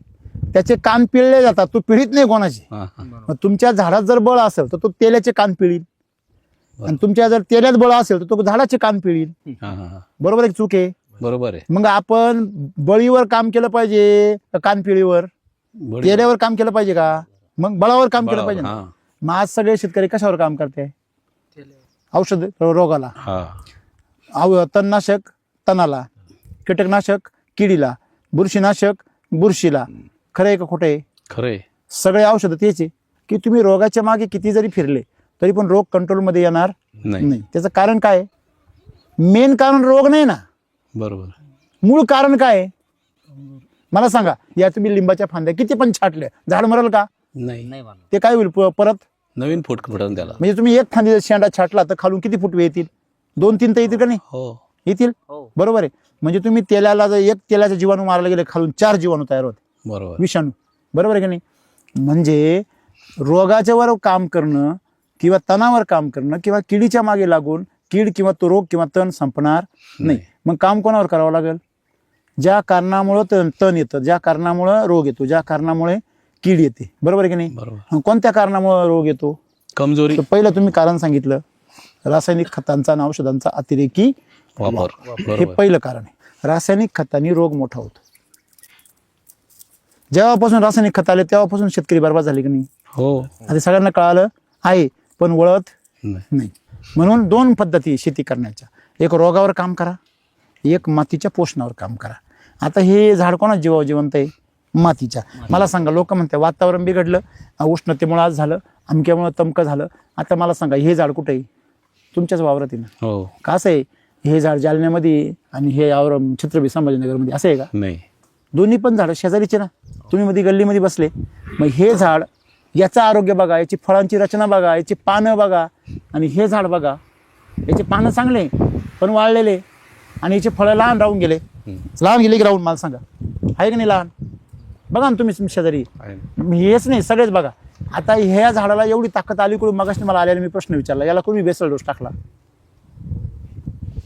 त्याचे कान पिळले जातात, तो पिळीत नाही कोणाचे. हा, हा. मग तुमच्या झाडात जर बळ असेल तर तो तेल्याचे कान पिळील, आणि तुमच्या जर तेल्यात बळ असेल तर तो झाडाचे कान पिळील, हा, हा, हा. बरोबर आहे की चूक आहे? बरोबर आहे. मग आपण बळीवर काम केलं पाहिजे का कानपिळीवर, बळी. तेल्यावर काम केलं पाहिजे का? मग बळावर काम केलं पाहिजे ना. हा, मग आज सगळे शेतकरी कशावर काम करते? औषध रोगाला, हा. तणनाशक तणाला, कीटकनाशक किडीला, बुरशीनाशक बुरशीला. खरं आहे का खोटं आहे? खरंय. सगळे औषधं तेच आहे की तुम्ही रोगाच्या मागे किती जरी फिरले तरी पण रोग कंट्रोलमध्ये येणार नाही. नाही. त्याचं कारण काय? मेन कारण रोग नाही ना, बरोबर. मूळ कारण काय आहे? मला सांगा. या तुम्ही लिंबाच्या फांद्या किती पण छाटल्या, झाड मरल का? नाही. नाही मला. ते काय होईल परत? नवीन फूट फुटून त्याला. म्हणजे तुम्ही एक फांदी जर शेंडा छाटला तर खालून किती फुटवे येतील? 2-3 तर येतील का नाही? हो येतील, हो बरोबर आहे? म्हणजे तुम्ही तेलाला जर एक तेलाचा जीवाणू मारायला गेले खालून 4 जीवाणू तयार होते, बरोबर. विषाणू, बरोबर आहे की नाही? म्हणजे रोगाच्या वर काम करणं किंवा तणावर काम करणं किंवा किडीच्या मागे लागून कीड किंवा तो रोग किंवा तण संपणार नाही. मग काम कोणावर करावं लागेल? ज्या कारणामुळं तण येतं, ज्या कारणामुळं रोग येतो, ज्या कारणामुळे कीड येते, बरोबर आहे की नाही? बरोबर. कोणत्या कारणामुळे रोग येतो? कमजोरी. तर पहिलं तुम्ही कारण सांगितलं, रासायनिक खतांचा आणि औषधांचा अतिरेकी वापर. हे बरोबर. पहिलं कारण आहे. रासायनिक खतांनी रोग मोठा होतो. जेव्हापासून रासायनिक खत आले तेव्हापासून शेतकरी बरबाद झाले की नाही? हो. आता सगळ्यांना कळालं आहे पण वळत नाही. नाही. म्हणून 2 पद्धती शेती करण्याच्या, एक रोगावर काम करा, एक मातीच्या पोषणावर काम करा. आता हे झाड कोणा जीवावर जिवंत आहे? मातीच्या. मला सांगा, लोक म्हणते वातावरण बिघडलं, उष्णतेमुळे आज झालं, अमक्यामुळे तमकं झालं. आता मला सांगा, हे झाड कुठे आहे? तुमच्याच वावरात आहे ना. हो. का असं आहे? हे झाड जालन्यामध्ये आणि हे यावर छत्रपती संभाजीनगरमध्ये असं आहे का? नाही. दोन्ही पण झाडं शेजारीचे ना. तुम्ही मध्ये गल्लीमध्ये बसले, मग हे झाड, याचं आरोग्य बघा, याची फळांची रचना बघा, याची पानं बघा, आणि हे झाड बघा, याचे पानं चांगले पण वाळलेले, आणि याचे फळं लहान राहून गेले. लहान गेले की राहून, मला सांगा आहे की नाही लहान? बघा ना तुम्ही शेजारी. हेच नाही, सगळेच बघा. आता ह्या झाडाला एवढी ताकद आली कुठून? मगाशी मला आल्याने मी प्रश्न विचारला, याला कोणी बेसल डोस टाकला?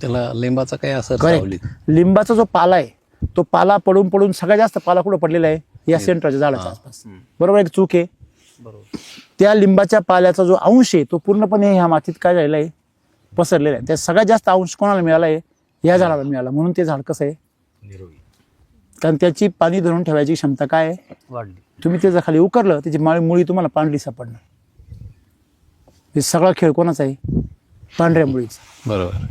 त्याला लिंबाचा काही असर Correct. सावलीत. लिंबाचा जो पाला आहे तो पाला पडून पडून सगळ्यात जास्त पाला कुठं पडलेला आहे? या सेंटरच्या झाडाच्या आसपास. हम्म. बरोबर एक चूक आहे. बरोबर. त्या लिंबाच्या पाल्याचा जो अंश आहे तो पूर्णपणे ह्या मातीत काय झालेला आहे, पसरलेला आहे. त्या सगळ्यात जास्त अंश कोणाला मिळाला आहे, या झाडाला मिळाला. म्हणून ते झाड कसं आहे, कारण त्याची पाणी धरून ठेवायची क्षमता काय आहे, वाढली. तुम्ही त्याच्या खाली उकरलं त्याची मुळी तुम्हाला पांढरी सापडणार. हे सगळा खेळ कोणाचा आहे, पांढऱ्या मुळीचा. बरोबर.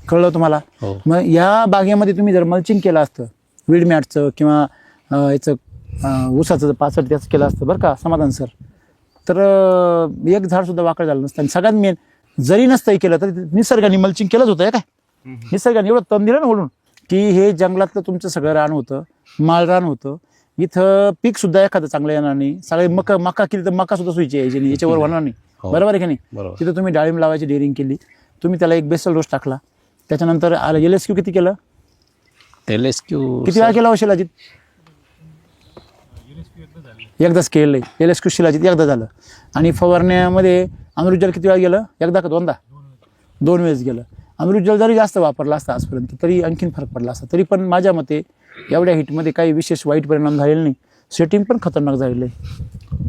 कळलं तुम्हाला. हो. मग या बागेमध्ये तुम्ही जर मल्चिंग केलं असतं वीड मॅटचं किंवा याचं ऊसाचं पाचट त्याचं केलं असतं बरं का समाधान सर, तर एक झाड सुद्धा वाकड झालं नसतं. आणि सगळ्यात मेन, जरी नसतंही केलं तरी निसर्गाने मल्चिंग केलंच होतं. हे काय निसर्गाने एवढं तण दिलं ना बोलून की हे जंगलातलं तुमचं सगळं रान होतं, माळ रान होतं. इथं पीक सुद्धा एखादं चांगलं येणार नाही. सगळे मका केली तर मका सुद्धा सुईची यायची नाही, याच्यावर होणार नाही. हो. बरोबर आहे की नाही. बरोबर. तिथं तुम्ही डाळिंब लावायची डेअरिंग केली, तुम्ही त्याला एक बेसल डोस टाकला, त्याच्यानंतर LSQ किती केलं, LSQ किती वेळा केला हो शिलाजीत, एकदाच केलं. LSQ शिलाजीत एकदा झालं. आणि फवारण्यामध्ये अमृतजल किती वेळा गेलं, एकदा का दोनदा, 2 वेळेस गेलं. अमृतजल जरी जास्त वापरला असता आजपर्यंत तरी आणखीन फरक पडला असता. तरी पण माझ्या मते एवढ्या हिटमध्ये काही विशेष वाईट परिणाम झालेले नाही. सेटिंग पण खतरनाक झालेलं आहे.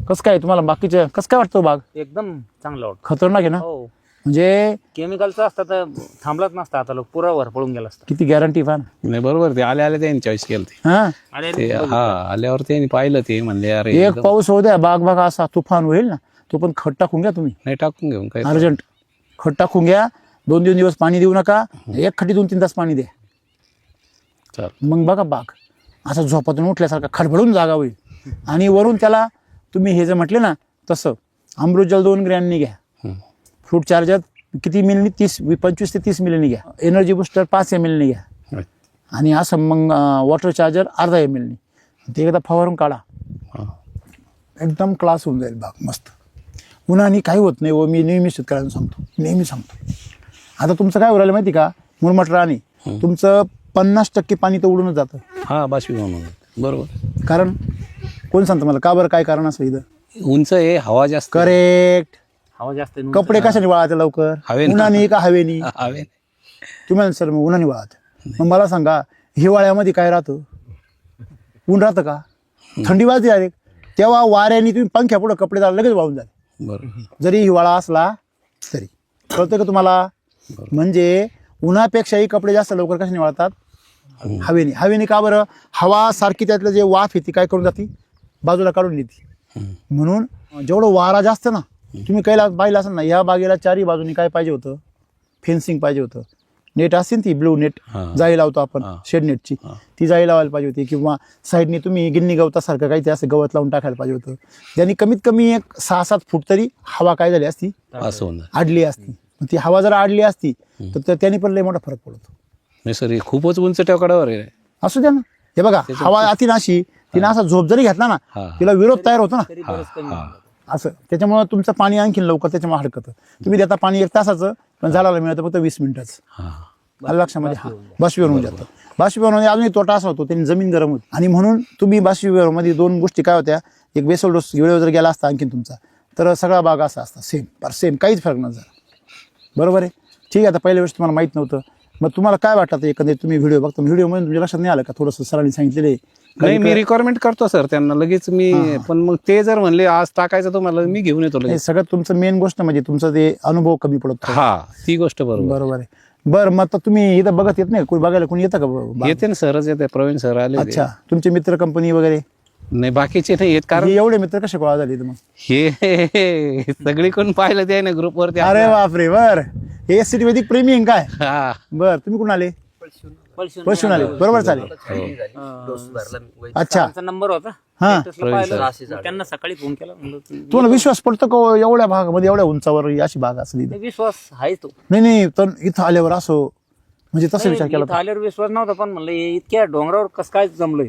कसं काय तुम्हाला बाकीच्या कसं काय वाटतं बाग, एकदम चांगलं वाटतं. खतरनाक आहे ना. हो. म्हणजे केमिकलचं असतं तर थांबलाच नसता, आता लोक पुरा वर पळून गेला असता. किती गॅरंटी फार. नाही बरोबर. ते आले त्यांनी चॉईस केलं ते. हा, ते हा आल्यावर त्यांनी पाहिलं ते म्हणले अरे एक पाऊस होऊ द्या, बाग बाग असा तुफान होईल ना, तो पण खत टाकून घ्या तुम्ही नाही टाकून घेऊन काय अर्जंट. खत टाकून घ्या, 2-3 दिवस पाणी देऊ नका, एक खटी 2-3 तास पाणी द्या. चाल. मग बघा बाग असा झोपातून उठल्यासारखा खडबडून जागा होईल. आणि वरून त्याला तुम्ही हे जे म्हटले ना तसं अमृतजल 2 ग्रॅमनी घ्या, फ्रूट चार्जर किती मिलीनी, 25 ते 30 मिलीनी घ्या, एनर्जी बुस्टर 5 ml घ्या, आणि असं मग वॉटर चार्जर अर्धा ml ते एकदा फवारून काढा. एकदम क्लास होऊन जाईल बाग मस्त. उन्हाने काही होत नाही. व मी नेहमी शेतकऱ्यांना सांगतो, नेहमी सांगतो. आता तुमचं काय उरायला माहिती का, मुरमट राणी तुमचं 50% पाणी तर उडूनच जातं. हा बाष्पीभवन बरोबर. कारण कोण सांगतं मला का बरं, काय कारण असं इथं. उंच आहे, हवा जास्त. करेक्ट. हवा जास्त आहे. कपडे कशाने वाळायचे लवकर, हवेने. उन्हाने का हवेनी. हवे. तुम्ही सर मग उन्हाने वाळत. मग मला सांगा हिवाळ्यामध्ये काय राहतं, ऊन राहतं का, थंडी वाजते डायरेक्ट. तेव्हा वाऱ्याने तुम्ही पंख्या पुढे कपडे लगेच वाळून जाते, बरोबर. जरी हिवाळा असला तरी. कळतं का तुम्हाला. म्हणजे उन्हापेक्षाही कपडे जास्त लवकर कशाने वाळतात, हवेने. हवेने का बरं, हवा सारखी त्यातलं जे वाफ येते काय करून जाते, बाजूला काढून येते. म्हणून जेवढं वारा जास्त ना, तुम्ही काही पाहिलं असेल ना, या बागेला 4ही बाजूनी काय पाहिजे होतं, फेन्सिंग पाहिजे होतं. नेट असते ना ती ब्लू नेट, जाळी लावतो आपण शेड नेटची, ती जाळी लावायला पाहिजे होती. किंवा साईडने तुम्ही गिन्नी गवतासारखं काही ते असं गवत लावून टाकायला पाहिजे होतं. त्यांनी कमीत कमी एक 6-7 फूट तरी हवा काय झाली असती, असं होणार. आडली असती. ती हवा जर आडली असती तर त्यांनी पण लय मोठा फरक पडतो. नाही सर, खूपच उंच टेकडावर आहे. असू द्या ना. हे बघा हवा अति नाशी, तिनं असा झोप जरी घेतला ना तिला विरोध तयार होतो ना, तरी बरंच कमी होऊन जातं. असं. त्याच्यामुळे तुमचं पाणी आणखीन लवकर त्याच्यामुळे हडकतं. तुम्ही देता पाणी 1 तासाचं, पण झाडाला मिळतं फक्त 20 मिनिटाचं. आलं लक्षामध्ये. बाष्पीभवन होऊन जातं. बाष्पीभवनामध्ये अजूनही तोटा असा होतो, त्यांनी जमीन गरम होती. आणि म्हणून तुम्ही बाष्पीभवनामध्ये 2 गोष्टी काय होत्या, एक बेसल डोस वेळेवर जर गेला असता आणखीन तुमचा, तर सगळा बाग असा असता सेम काहीच फरक नसता. बरोबर आहे. ठीक आहे. आता पहिल्या वेळेस तुम्हाला माहीत नव्हतं, मग तुम्हाला काय वाटतं एकंदरीत तुम्ही व्हिडिओ बघतो, व्हिडिओमध्ये तुमच्या लक्षात नाही आलं का थोडंसं सरांनी सांगितलेलं नाही, मी रिक्वायरमेंट करतो सर त्यांना लगेच मी. पण मग ते जर म्हणले आज टाकायचं तुम्हाला, मी घेऊन येतो हे लगेच. सगळ्यात तुमचं मेन गोष्ट म्हणजे तुमचं ते अनुभव कमी पडतो. हा, ती गोष्ट बरोबर. बरोबर आहे. बरं, मग आता तुम्ही इथं बघत येत नाही, कोणी बघायला कोणी येतं का बाग? येते ना सरच येते, प्रवीण सर आले होते. अच्छा, तुमचे मित्र कंपनी वगैरे. नाही बाकीचे नाही येत, कारण हे एवढे मित्र कसे गोळा झाले इथं मग. हे सगळी कोण पाहिलं ते ना ग्रुपवरती. अरे बापरे. बर, हे एसटी वैदिक प्रेमी आहे काय. हा. बर, तुम्ही कुठून आले, पळशून आले. बरोबर चालेल. अच्छा, त्यांचा नंबर होता. हा. स्टेटसला पाहिलं. मग त्यांना सकाळी फोन केला. म्हणलं तुम्हाला विश्वास पडतो का एवढ्या भागामध्ये, एवढ्या उंचावर अशी बाग असली. विश्वास आहे तो. नाही तर इथं आल्यावर असं म्हणजे तसा विचार केला इथं आल्यावर विश्वास नव्हता, पण म्हणलं हे इतक्या डोंगरावर कसं काय जमलंय.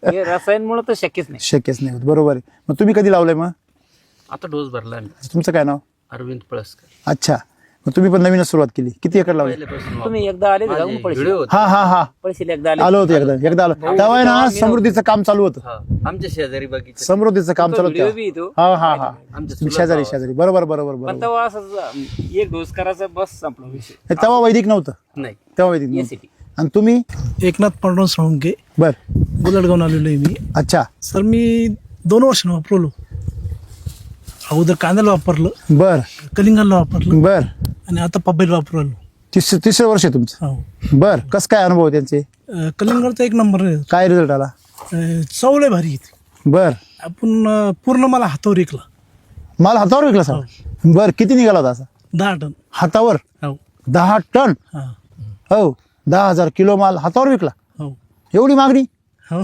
हे रसायनमुळे तर शक्यच नाही. शक्यच नाही होत. बरोबर आहे. मग तुम्ही कधी लावलंय मग. आता डोस भरला तुमचं काय नाव. अरविंद पळसकर. अच्छा, मग तुम्ही पण नवीनच सुरुवात केली. किती एकर लावले. तुम्ही एकदा आले का जाऊन पळशी हा पळशीला एकदा आले. आलो होतो एकदा आलो. तेव्हा आहे ना समृद्धीचं काम चालू होतं. आमच्या शेजारी बगीचा समृद्धीचं काम चालू व्हिडिओ होतं. बी येतो. हा शेजारी बरोबर. पण तेव्हा असं एक डोस करायचा बस संपला विषय. तेव्हा वैदिक नव्हतं. नाही. तेव्हा वैदिक नव्हतं. एसीटी आणि तुम्ही? एकनाथ पांडुरंग सोळंके, बर. गुलाडगावून आलेलो आहे मी. अच्छा. सर मी 2 वर्षानं वापरलो. अगोदर कांद्याला वापरलं, बर कलिंगडला वापरलं बर. आणि आता पपईला वापरलो. तिसरं वर्ष आहे तुमचं? हो. बर. कसं काय अनुभव त्यांचे? कलिंगडचा 1 नंबर आहे. काय रिझल्ट आला? चव लय भारी येते. बर. आपण पूर्ण मला हातावर विकला. माल हातावर विकला सर? बर. किती निघाला होता असा? 10 टन. हातावर? हो. 10 टन? हा. हो. 10,000 किलो माल हातावर विकला? हो. एवढी मागणी? हो.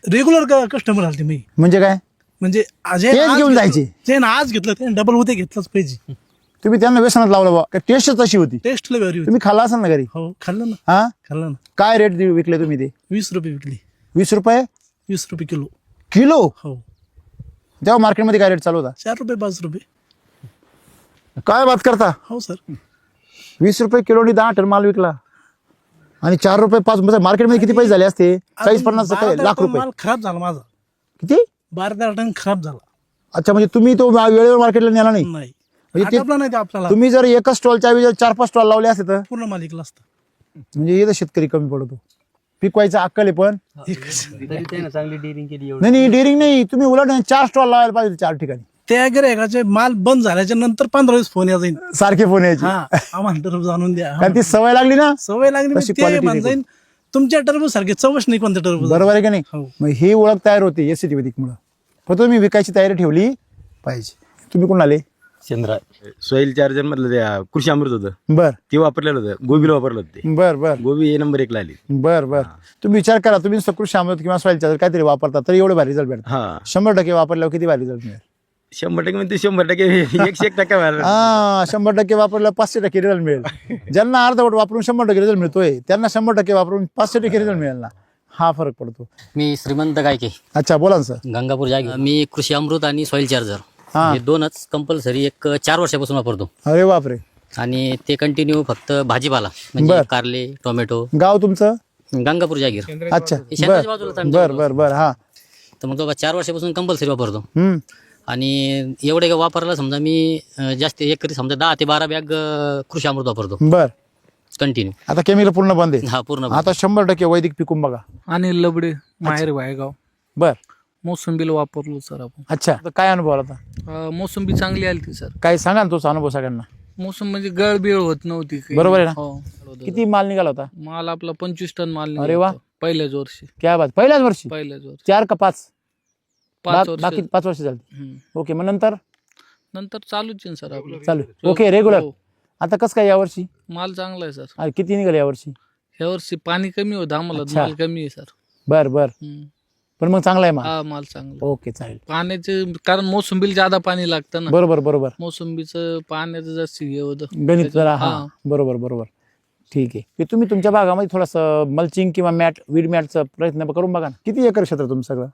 रेग्युलर कस्टमर आले मी. म्हणजे काय? म्हणजे तेच घेऊन जायचे? ते आज घेतलं ते डबल होते घेतलंच पाहिजे. तुम्ही त्यांना व्यसनात लावलं बा? टेस्टच तशी होती? टेस्ट लय भारी होती. तुम्ही खाल्ला असाल ना घरी? हो खाल्लं ना. हा. खाल्लं ना. काय रेट विकले तुम्ही ते? 20 रुपये विकली. 20 रुपये 20 रुपये किलो. किलो? हो. तेव्हा मार्केटमध्ये काय रेट चालू होता? 4 रुपये 5 रुपये. काय बात करता? हो सर. 20 रुपये किलोनी 10 टन माल विकला आणि 4 रुपये 5. मार्केटमध्ये किती पैसे झाले असते? 40-50 लाख रुपये. माल खराब झाला माझा. किती? 12-13 टन खराब झाला. अच्छा. म्हणजे तुम्ही तो वेळेवर मार्केटला नेला नाही? नाही म्हणजे ते आटपला नाही ते आपल्याला. तुम्ही जर एकच स्टॉलच्या ऐवजी 4-5 स्टॉल लावले असते तर पूर्ण माल विकला असता. म्हणजे इथं शेतकरी कमी पडतो. पिकवायचा अक्कल आहे पण तरी त्यानं चांगली डिरिंग केली एवढी. नाही डेअरिंग नाही. तुम्ही उलट 4 स्टॉल लावायला पाहिजे 4 ठिकाणी. त्या गिऱ्हाईकाचे माल बंद झाल्याच्या नंतर 15 फोन या जाईल. सारखे फोन यायचे. हा आम्हाला टरबूज आणून द्या. कारण ती सवय लागली ना. सवय लागली तशी म्हणजे ते quality म्हणता नाही. येईल तुमच्या टरबूज सारखे चवच नाही कोणत्या टरबूज. बरोबर आहे का नाही? हो. मग ही ओळख तयार होते एसटी वैदिकमुळं. फक्त तुम्ही विकायची तयारी ठेवली पाहिजे. तुम्ही कोण आले? चंद्रा सॉइल चार्जर मधलं ते कृषी अमृत होतं बर ते वापरलेलं होतं. गोबीला वापरलं होतं ते. बर बर गोबी नंबर 1 ला आली. बर बर. तुम्ही विचार करा, तुम्ही कृषी अमृत किंवा सॉइल चार्जर काहीतरी वापरता तरी एवढे भारी रिझल्ट भेटतात. हा 100% वापरल्यावर किती भारी रिझल्ट मिळेल? 100% म्हणजे 100% 101% व्हायला. हा 100% वापरल्यावर 500% रिझल्ट मिळेल. ज्यांना अर्धवट वापरून 100% रिझल्ट मिळतोय त्यांना 100% वापरून 500% रिझल्ट मिळेल ना. हा फरक पडतो. मी श्रीमंत गायके, अच्छा बोला ना सर. गंगापूर जागी. मी कृषी अमृत आणि सॉइल चार्जर हा. हे 2च कंपल्सरी 4 वर्षापासून वापरतो. अरे बापरे. आणि ते कंटिन्यू फक्त भाजीपाला म्हणजे बर. कारले, टोमॅटो. गाव तुमचं? गंगापूर जागीर. अच्छा हे शेताच्या बाजूलाच आमच्या बर बर बर. हा. तर मग तो 4 वर्षापासून कंपल्सरी वापरतो. हम्म. आणि एवढे वापरला समजा मी जास्त एकरी समजा 10 ते 12 बॅग कृषी अमृत वापरतो बर. कंटिन्यू. आता केमिकल पूर्ण बंद आहे. हा पूर्ण. आता 100% वैदिक पिकून बघा. आणि लबडे माहेर वायगाव. बर. मोसंबीला वापरलो सर आपण. अच्छा. तर काय अनुभव आला आता? मोसंबी चांगली आली ती सर. काय सांगा ना तुझा अनुभव सगळ्यांना. मोसंबी म्हणजे गळबीळ होत नव्हती काही. बरोबर आहे ना? हो. किती माल निघाला होता? माल आपला 25 टन माल अरे वा. निघाला होता. पहिल्याच वर्षी. क्या बात. पहिल्याच वर्षी? पहिल्याच वर्षी 4 का 5? 5 वर्ष. बाकी 5 वर्ष झाली. हम्म. ओके. मग नंतर नंतर चालूच आहे सर आपलं. चालू. Okay regular. हो. आता कसं काय यावर्षी? माल चांगला आहे सर. अरे किती निघाले यावर्षी? ह्या वर्षी पाणी कमी होतं आम्हाला. अच्छा. माल कमी आहे सर. बर बर. हम्म. पण मग चांगला आहे माल. हा माल चांगला. ओके चालेल. पाण्याचे कारण मोसंबीला ज्यादा पाणी लागतं ना. बरोबर बरोबर. मोसंबीचं पाण्याचं जास्त हे होतं. गणित जरा. हा हा. बरोबर बरोबर. ठीक आहे. की तुम्ही तुमच्या भागामध्ये थोडंसं मल्चिंग किंवा वीड मॅटचा प्रयत्न करून बघा ना. किती एकर क्षेत्र तुमचं सगळं?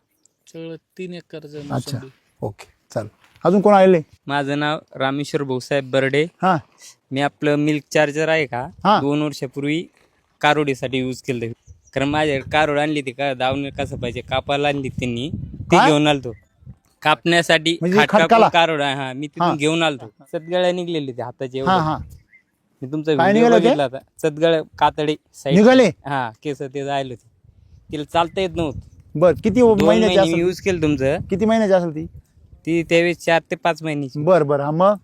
सगळं 3 एकरचं अच्छा. मोसंबी. ओके चालेल. अजून कोण आलेले? माझं नाव रामेश्वर भाऊसाहेब बर्डे. हा. मी आपलं मिल्क चार्जर आहे का हा. 2 वर्षापूर्वी कारोडीसाठी यूज केलं होतं. कारण माझ्या कारोड आणली ती का दावणे कसं पाहिजे कापायला आणली त्यांनी ती काय? घेऊन आलतो कापण्यासाठी. म्हणजे खाट खडकाला? कापून कारोड हा मी हा. तिथून घेऊन आलतो. सदगळ्या निघलेली ती हाताची हा एवढं. हा. मी तुमचा काय व्हिडिओ निघाले ते? बघितला होता. सदगळ कातडे side. निघाले? हा केस ते जायला होते. तिला चालता येत नव्हतं. बर. किती 2 महिन्याची महिने असेल? यूज केलं तुमचं. किती महिन्याची असेल ती? ती त्यावेळेस 4 ते 5 महिन्याची. बर बर. हा मग?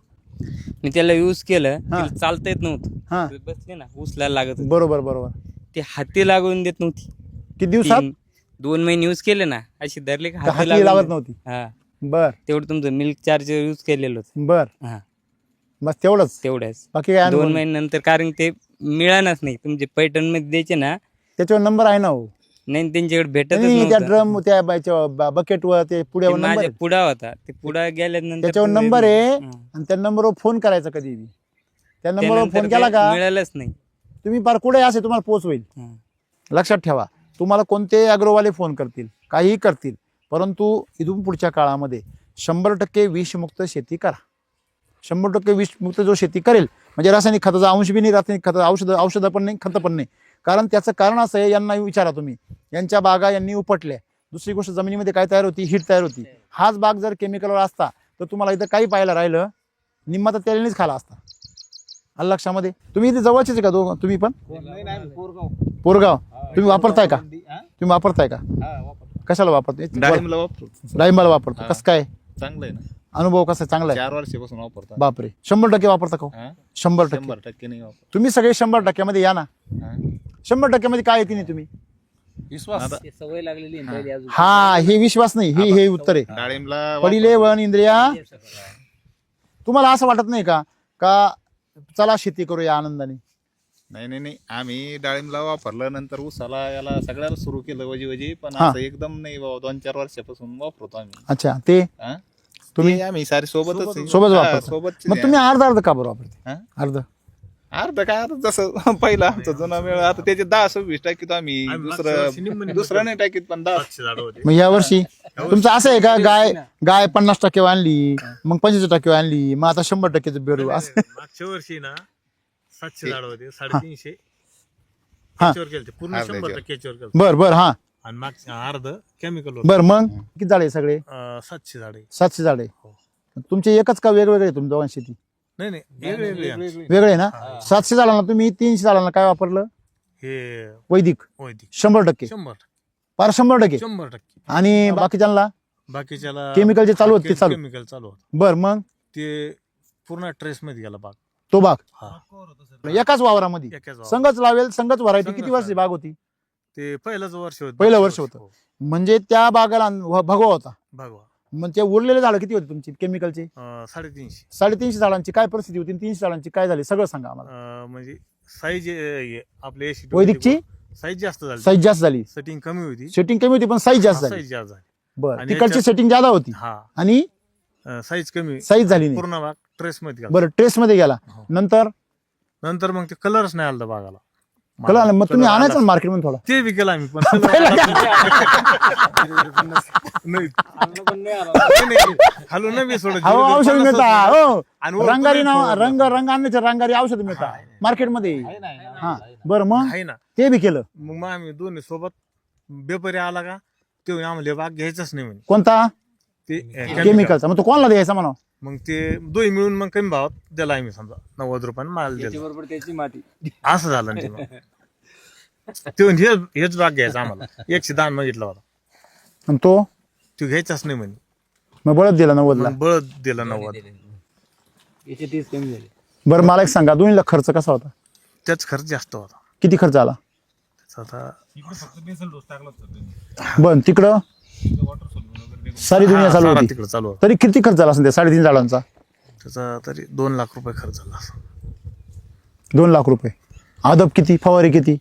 मी त्याला यूज केलं. हा. तिला चालता येत हा. नव्हतं. बसले ना उचलायला लागत होती. बरोबर बरोबर. ती हाती लागून देत नव्हती. किती दिवसात? 2 महिने यूज केले ना अशी धरले का हाती लागून लागत देत. नव्हती? हा बर तेवढं तुमचं मिल्क चार्जर यूज केलेलं होतं. बर. हा बस तेवढंच? तेवढ्याच. बाकी काय 2 अनुभव? महिन्यानंतर कारण ते मिळालंच नाही. तुमचे पैठण मध्ये द्यायचे ना. त्याच्यावर नंबर आहे ना हो? नाही त्यांच्याकडे भेटतच नाही, त्या नव्हतं. ड्रम त्या बकेटवर ते ते पुढ्यावर नंबर माझ्या आहे. पुढा होता. ते पुढा गेल्यानंतर त्याच्यावर तुम्ही- नंबर आहे हा. आणि त्या नंबरवर फोन करायचा कधी बी. त्या नंबरवर त्यानंतर फोन केला ते का मिळालंच नाही. तुम्ही पार कुठे असे तुम्हाला पोच होईल. हा. लक्षात ठेवा. तुम्हाला कोणते अग्रोवाले फोन करतील काहीही करतील परंतु इथून पुढच्या काळामध्ये 100% विषमुक्त शेती करा. 100% विषमुक्त जो शेती करेल म्हणजे रासायनिक खताचा अंश बी नाही, रासायनिक खत औषधं पण नाही, खतं पण नाही. कारण त्याचं कारण असं आहे, यांना विचारा तुम्ही, यांच्या बागा यांनी उपटल्या. दुसरी गोष्ट जमिनीमध्ये काय तयार होती? हीट तयार होती. हाच बाग जर केमिकलवर असता तर तुम्हाला इथं काही पाहायला राहिलं निम्मा तर त्यानेच खाला असता. आलं लक्षामध्ये. तुम्ही इथे जवळचेच आहे का दोघं तुम्ही पण? पोरगाव. तुम्ही वापरताय का? तुम्ही वापरताय का? कशाला वापरताय? डाळिंबला वापरू. डाळिंबाला वापरतो. कसं काय चांगलं आहे ना. अनुभव कसा चांगला आहे? 4 वर्षापासून वापरतो. बापरे, 100% वापरता का? हा? 100%. 100% नाही वापरतो. तुम्ही सगळे 100% या ना. हा? 100% काय येते नाही तुम्ही? विश्वास ते सवय लागलेली आहे पहिली अजून. हा, हे विश्वास नाही, हे उत्तर आहे. डाळिंबला पडिले वन इंद्रिया. तुम्हाला असं वाटत नाही का का चला शेती करूया आनंदाने? नाही आम्ही डाळिंबला वापरलं, नंतर उसाला याला सगळ्याला सुरू केलं वजी पण हा. असं एकदम नाही बाबा. 2-4 वर्षापासून वापरतो आम्ही. अच्छा, ते हा? तुम्ही ते आम्ही सारे सोबतच आहे. सोबत हा, वापरता. सोबतच मग आहे. तुम्ही अर्ध का बरं वापरते? हा? अर्ध अर्ध काय आता जसं पहिला आमचा जुना मेळ, आता त्याचे 10-26 टाकीत आम्ही. आम्ही मागच्या वर्षी निम्म दुसरं नाही टाकीत पण 10. 700 झाडं होते. मग या वर्षी तुमचं असं आहे का गाय 50% आणली, मग 25% आणली, मग आता 100% बेडू असं? मागच्या वर्षी ना 700 झाडं होते, 350 हा. केचवर केलते, पूर्ण अर्धे 100% केचवर केलते. बर हा. आणि मागच्या अर्ध केमिकल बर, मग किती झाडे सगळे? 700 झाडे. 700 झाडे. हो. तुमचे एकच का वेगवेगळे आहे तुमच्या शेती? नाही वेगळे आमचे. वेगळे ना. 700 झाडांना तुम्ही 300 झाडांना काय वापरलं? हे वैदिक. वैदिक 100%. 100%. पार 100%. 100%. आणि बाकीच्यांना बाकीच्याला केमिकल जे चालू होते ते चालू. केमिकल चालू होत. बर, मग ते पूर्ण ट्रेस मध्ये गेला बाग. तो बाग हा. एकाच वावरामध्ये एकाच वावरात. संगच लावेल, संगच व्हरायटी. किती संगच वर्षाची बाग होती? ते पहिलंच वर्ष होतं. पहिलं वर्ष होतं. म्हणजे त्या बागाला भगवा होता. भगवा. मग ते उरलेले झाडं किती होते तुमची केमिकलचे? 350. 350 झाडांची काय परिस्थिती होती? 300 झाडांची काय झाली सगळं सांगा आम्हाला. म्हणजे साईज आपले वैदिकची साईज जास्त झाली. साईज जास्त झाली, सेटिंग कमी होती. सेटिंग कमी होती, पण साईज जास्त झाली. साईज जास्त झाली. बरं, आणि तिकडची याच्यात- सेटिंग जादा होती हा. आणि साईज कमी. साईज झाली नाही. पूर्ण बाग ट्रेस मध्ये गेला. बरं, ट्रेस मध्ये गेला. हो. नंतर मग ते कलरच नाही आला बागाला. कळलं ना? मग तुम्ही Colour आणायचं आला. ना मार्केटमध्ये थोडा. ते बी केलं आम्ही पण नाही. हलवून नाही बी सोडत. हो, औषध मिळता. हो, आणि वर रंगारी पण नाव नाही रंग आणण्याचे रंगारी औषध मिळतात मार्केटमध्ये. हा, बरं, मग आहे ना. ते बी केलं. मग आम्ही दोन्ही सोबत बेपारी आला का ते आम्हाला बाग घ्यायचाच नाही म्हणे. कोणता? ते केमिकलचा. मग तो कोणाला द्यायचा म्हणा? मग ते दोन्ही मिळून मग कमी भावात दिला आम्ही, समजा 90 रुपयाने माल दिला. बरोबर त्याची माती. असं झालं ना ते मग. ते म्हणे, हेच बाग घ्यायचा आम्हाला. 110 मागितला होता. आणि तो घ्यायचाच नाही म्हणे. मग बळद दिला 90ला. मग बळद दिला 90. याचे 30 कमी झाले. बरं, मला एक सांगा, दोन्हीला खर्च कसा होता? त्याच खर्च जास्त होता. किती खर्च आला? त्याचा आता बरं, तिकडं सारी दुनिया चालू सारा होती. तिकडे चालू होता. तरी किती खर्च आला असेल त्या 3.5 झाडांचा? त्याचा तरी 2 लाख रुपये खर्च झाला असं. 2 लाख रुपये. आदब किती? फवारे किती?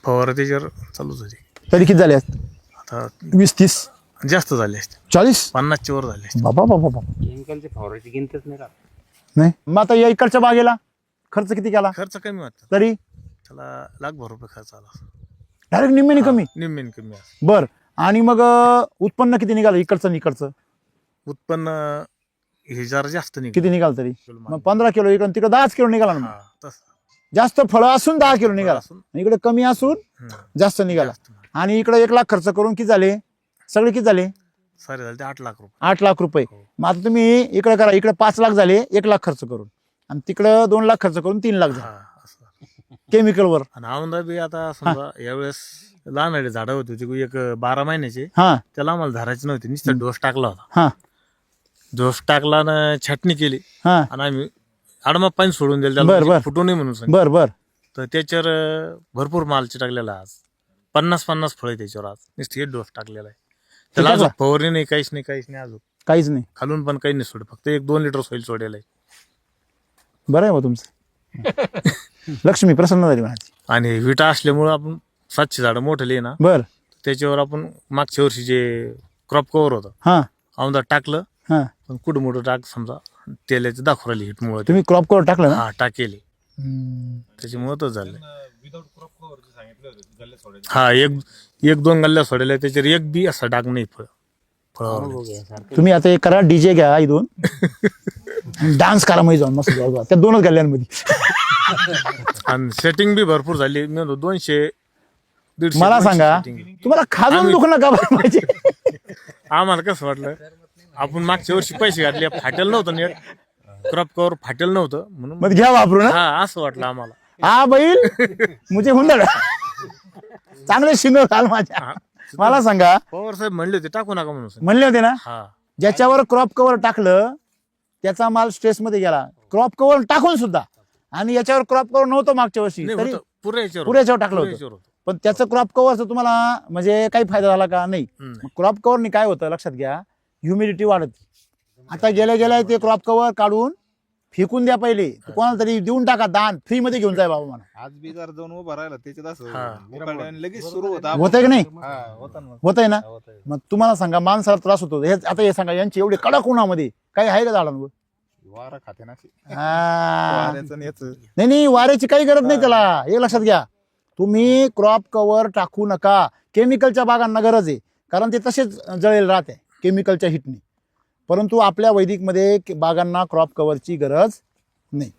फवारा त्याच्यावर चालूच होती. तरी किती झाले असते? आता 20-30 जास्त झाले असते. 40? 50च्या वर झाले असते. बाबा. केमिकलचे फवाराची गिनतच नाही राहत. नाही, मग आता या इकडच्या बागेला खर्च किती केला खर्च कमी होता. तरी? त्याला 1,00,000 रुपये खर्च आला. डायरेक्ट निम्म्याने कमी? निम्मेन कमी असं. बर, आणि मग उत्पन्न किती निघालं इकडचं आणि इकडचं? उत्पन्न हे जरा जास्त निघालं. किती निघालं तरी? मग 15 किलो इकडं, तिकडं 10 किलो निघाला ना मग. हा, तसं. जास्त फळं असून 10 किलो निघाला, असून. इकडे कमी असून हम्म. जास्त निघाला. जास्त निघालं. आणि इकडे 1 लाख खर्च करून किती झाले सगळे? किती झाले? सारे झाले ते 8 लाख रुपये. 8 लाख रुपये. हो. मग आता तुम्ही इकडे करा, इकडे 5 लाख झाले 1 लाख खर्च करून, आणि तिकडं 2 लाख खर्च करून 3 लाख झाले हा, असं. केमिकलवर. आणि औंधा बी आता समजा यावेळेस लहान झाडं होती होती, एक 12 महिन्याचे. हा त्याला आम्हाला धरायची नव्हती, नुसतं डोस टाकला होता. हा डोस टाकला ना, छाटणी केली हा. आणि आम्ही आडमा पाणी सोडून दिलं बर, त्याला, बर. फुटू नये म्हणून सांगितलं. बर. तर त्याच्यावर भरपूर माल चिटाकलेला आहे. आज 50 फळ आहे त्याच्यावर. आज नुसतं एक डोस टाकलेला आहे त्याला. टाकला? अजून फवारणी नाही, काहीच नाही अजून. काहीच नाही. खालून पण काही नाही सोड, फक्त 1-2 लिटर सोईल सोडेल आहे. बरं आहे मग तुमचं. लक्ष्मी प्रसन्न झाली माझी. आणि विटा असल्यामुळं आपण 700 झाडं मोठे ना, बर. त्याच्यावर आपण मागच्या वर्षी जे क्रॉप कव्हर होतं हा औंधा टाकलं, हा. पण कुठं मोठं टाक समजा तेलाचं दाखवू राहिली हिटमुळे. तुम्ही क्रॉप कव्हर टाकलं ना? हा, टाकेले. हम्म. त्याच्यामुळे तर झालं. हा, 1-2 गल्ल्या सोडल्या, त्याच्यावर एक बी असा डाग नाही फळावर. तुम्ही आता एक करा, डीजे घ्या इथून, डान्स करा मध्ये जाऊन मस्त जाऊ त्या 2च गल्ल्यांमध्ये. आणि सेटिंग बी भरपूर झाली. मी म्हणतो 200-150. मला सांगा, तुम्हाला खाजून दुखणं का बरं पाहिजे? आम्हाला कसं वाटलं, आपण मागच्या वर्षी पैसे घातले, फाटेल नव्हतं नेट. क्रॉप कव्हर फाटेल नव्हतं म्हणून मग घ्या वापरून हा असं वाटलं आम्हाला. हा बैल मुझे हुंदड चांगले शिंग घाल माझ्या. मला सांगा, पवार साहेब म्हणले होते टाकू नका म्हणून. म्हणले होते ना, हा ज्याच्यावर क्रॉप कव्हर टाकलं त्याचा माल स्ट्रेसमध्ये गेला. क्रॉप कव्हर टाकून सुद्धा, आणि याच्यावर क्रॉप कव्हर नव्हतं मागच्या वर्षी नाही तरी होतं, पुऱ्याच्यावर पुऱ्याच्यावर टाकलं होतं. पुऱ्याच्यावर होतं. पण त्याचं क्रॉप कव्हरचं तुम्हाला म्हणजे काही फायदा झाला का? नाही. नाही. क्रॉप कव्हरनी काय होतं लक्षात घ्या, ह्युमिडिटी वाढत. आता गेल्या गेल्या ते क्रॉप कव्हर काढून फेकून द्या, पहिले कोणाला तरी देऊन टाका, दान फ्री मध्ये घेऊन जाय बाबा मला. आज बी जर जाऊन उभा राहिला त्याच्यात असं हा. मुकाट्याने लगेच सुरू होता. होतंय की नाही? होता ना. होतंय ना. होतंय. मग तुम्हाला सांगा, माणसाला त्रास होतो. हे आता हे सांगा, यांची एवढे कडक उन्हामध्ये काही आहे का झाडांवर? वारा खाते ना हा. वाऱ्याचं आणि याचं. नाही, वाऱ्याची काही गरज नाही त्याला. हे लक्षात घ्या, तुम्ही क्रॉप कव्हर टाकू नका. केमिकलच्या बागांना गरज आहे, कारण ते तसेच जळेल राहते केमिकलच्या हिटने. परंतु आपल्या वैदिकमध्ये बागांना क्रॉप कव्हरची गरज नाही.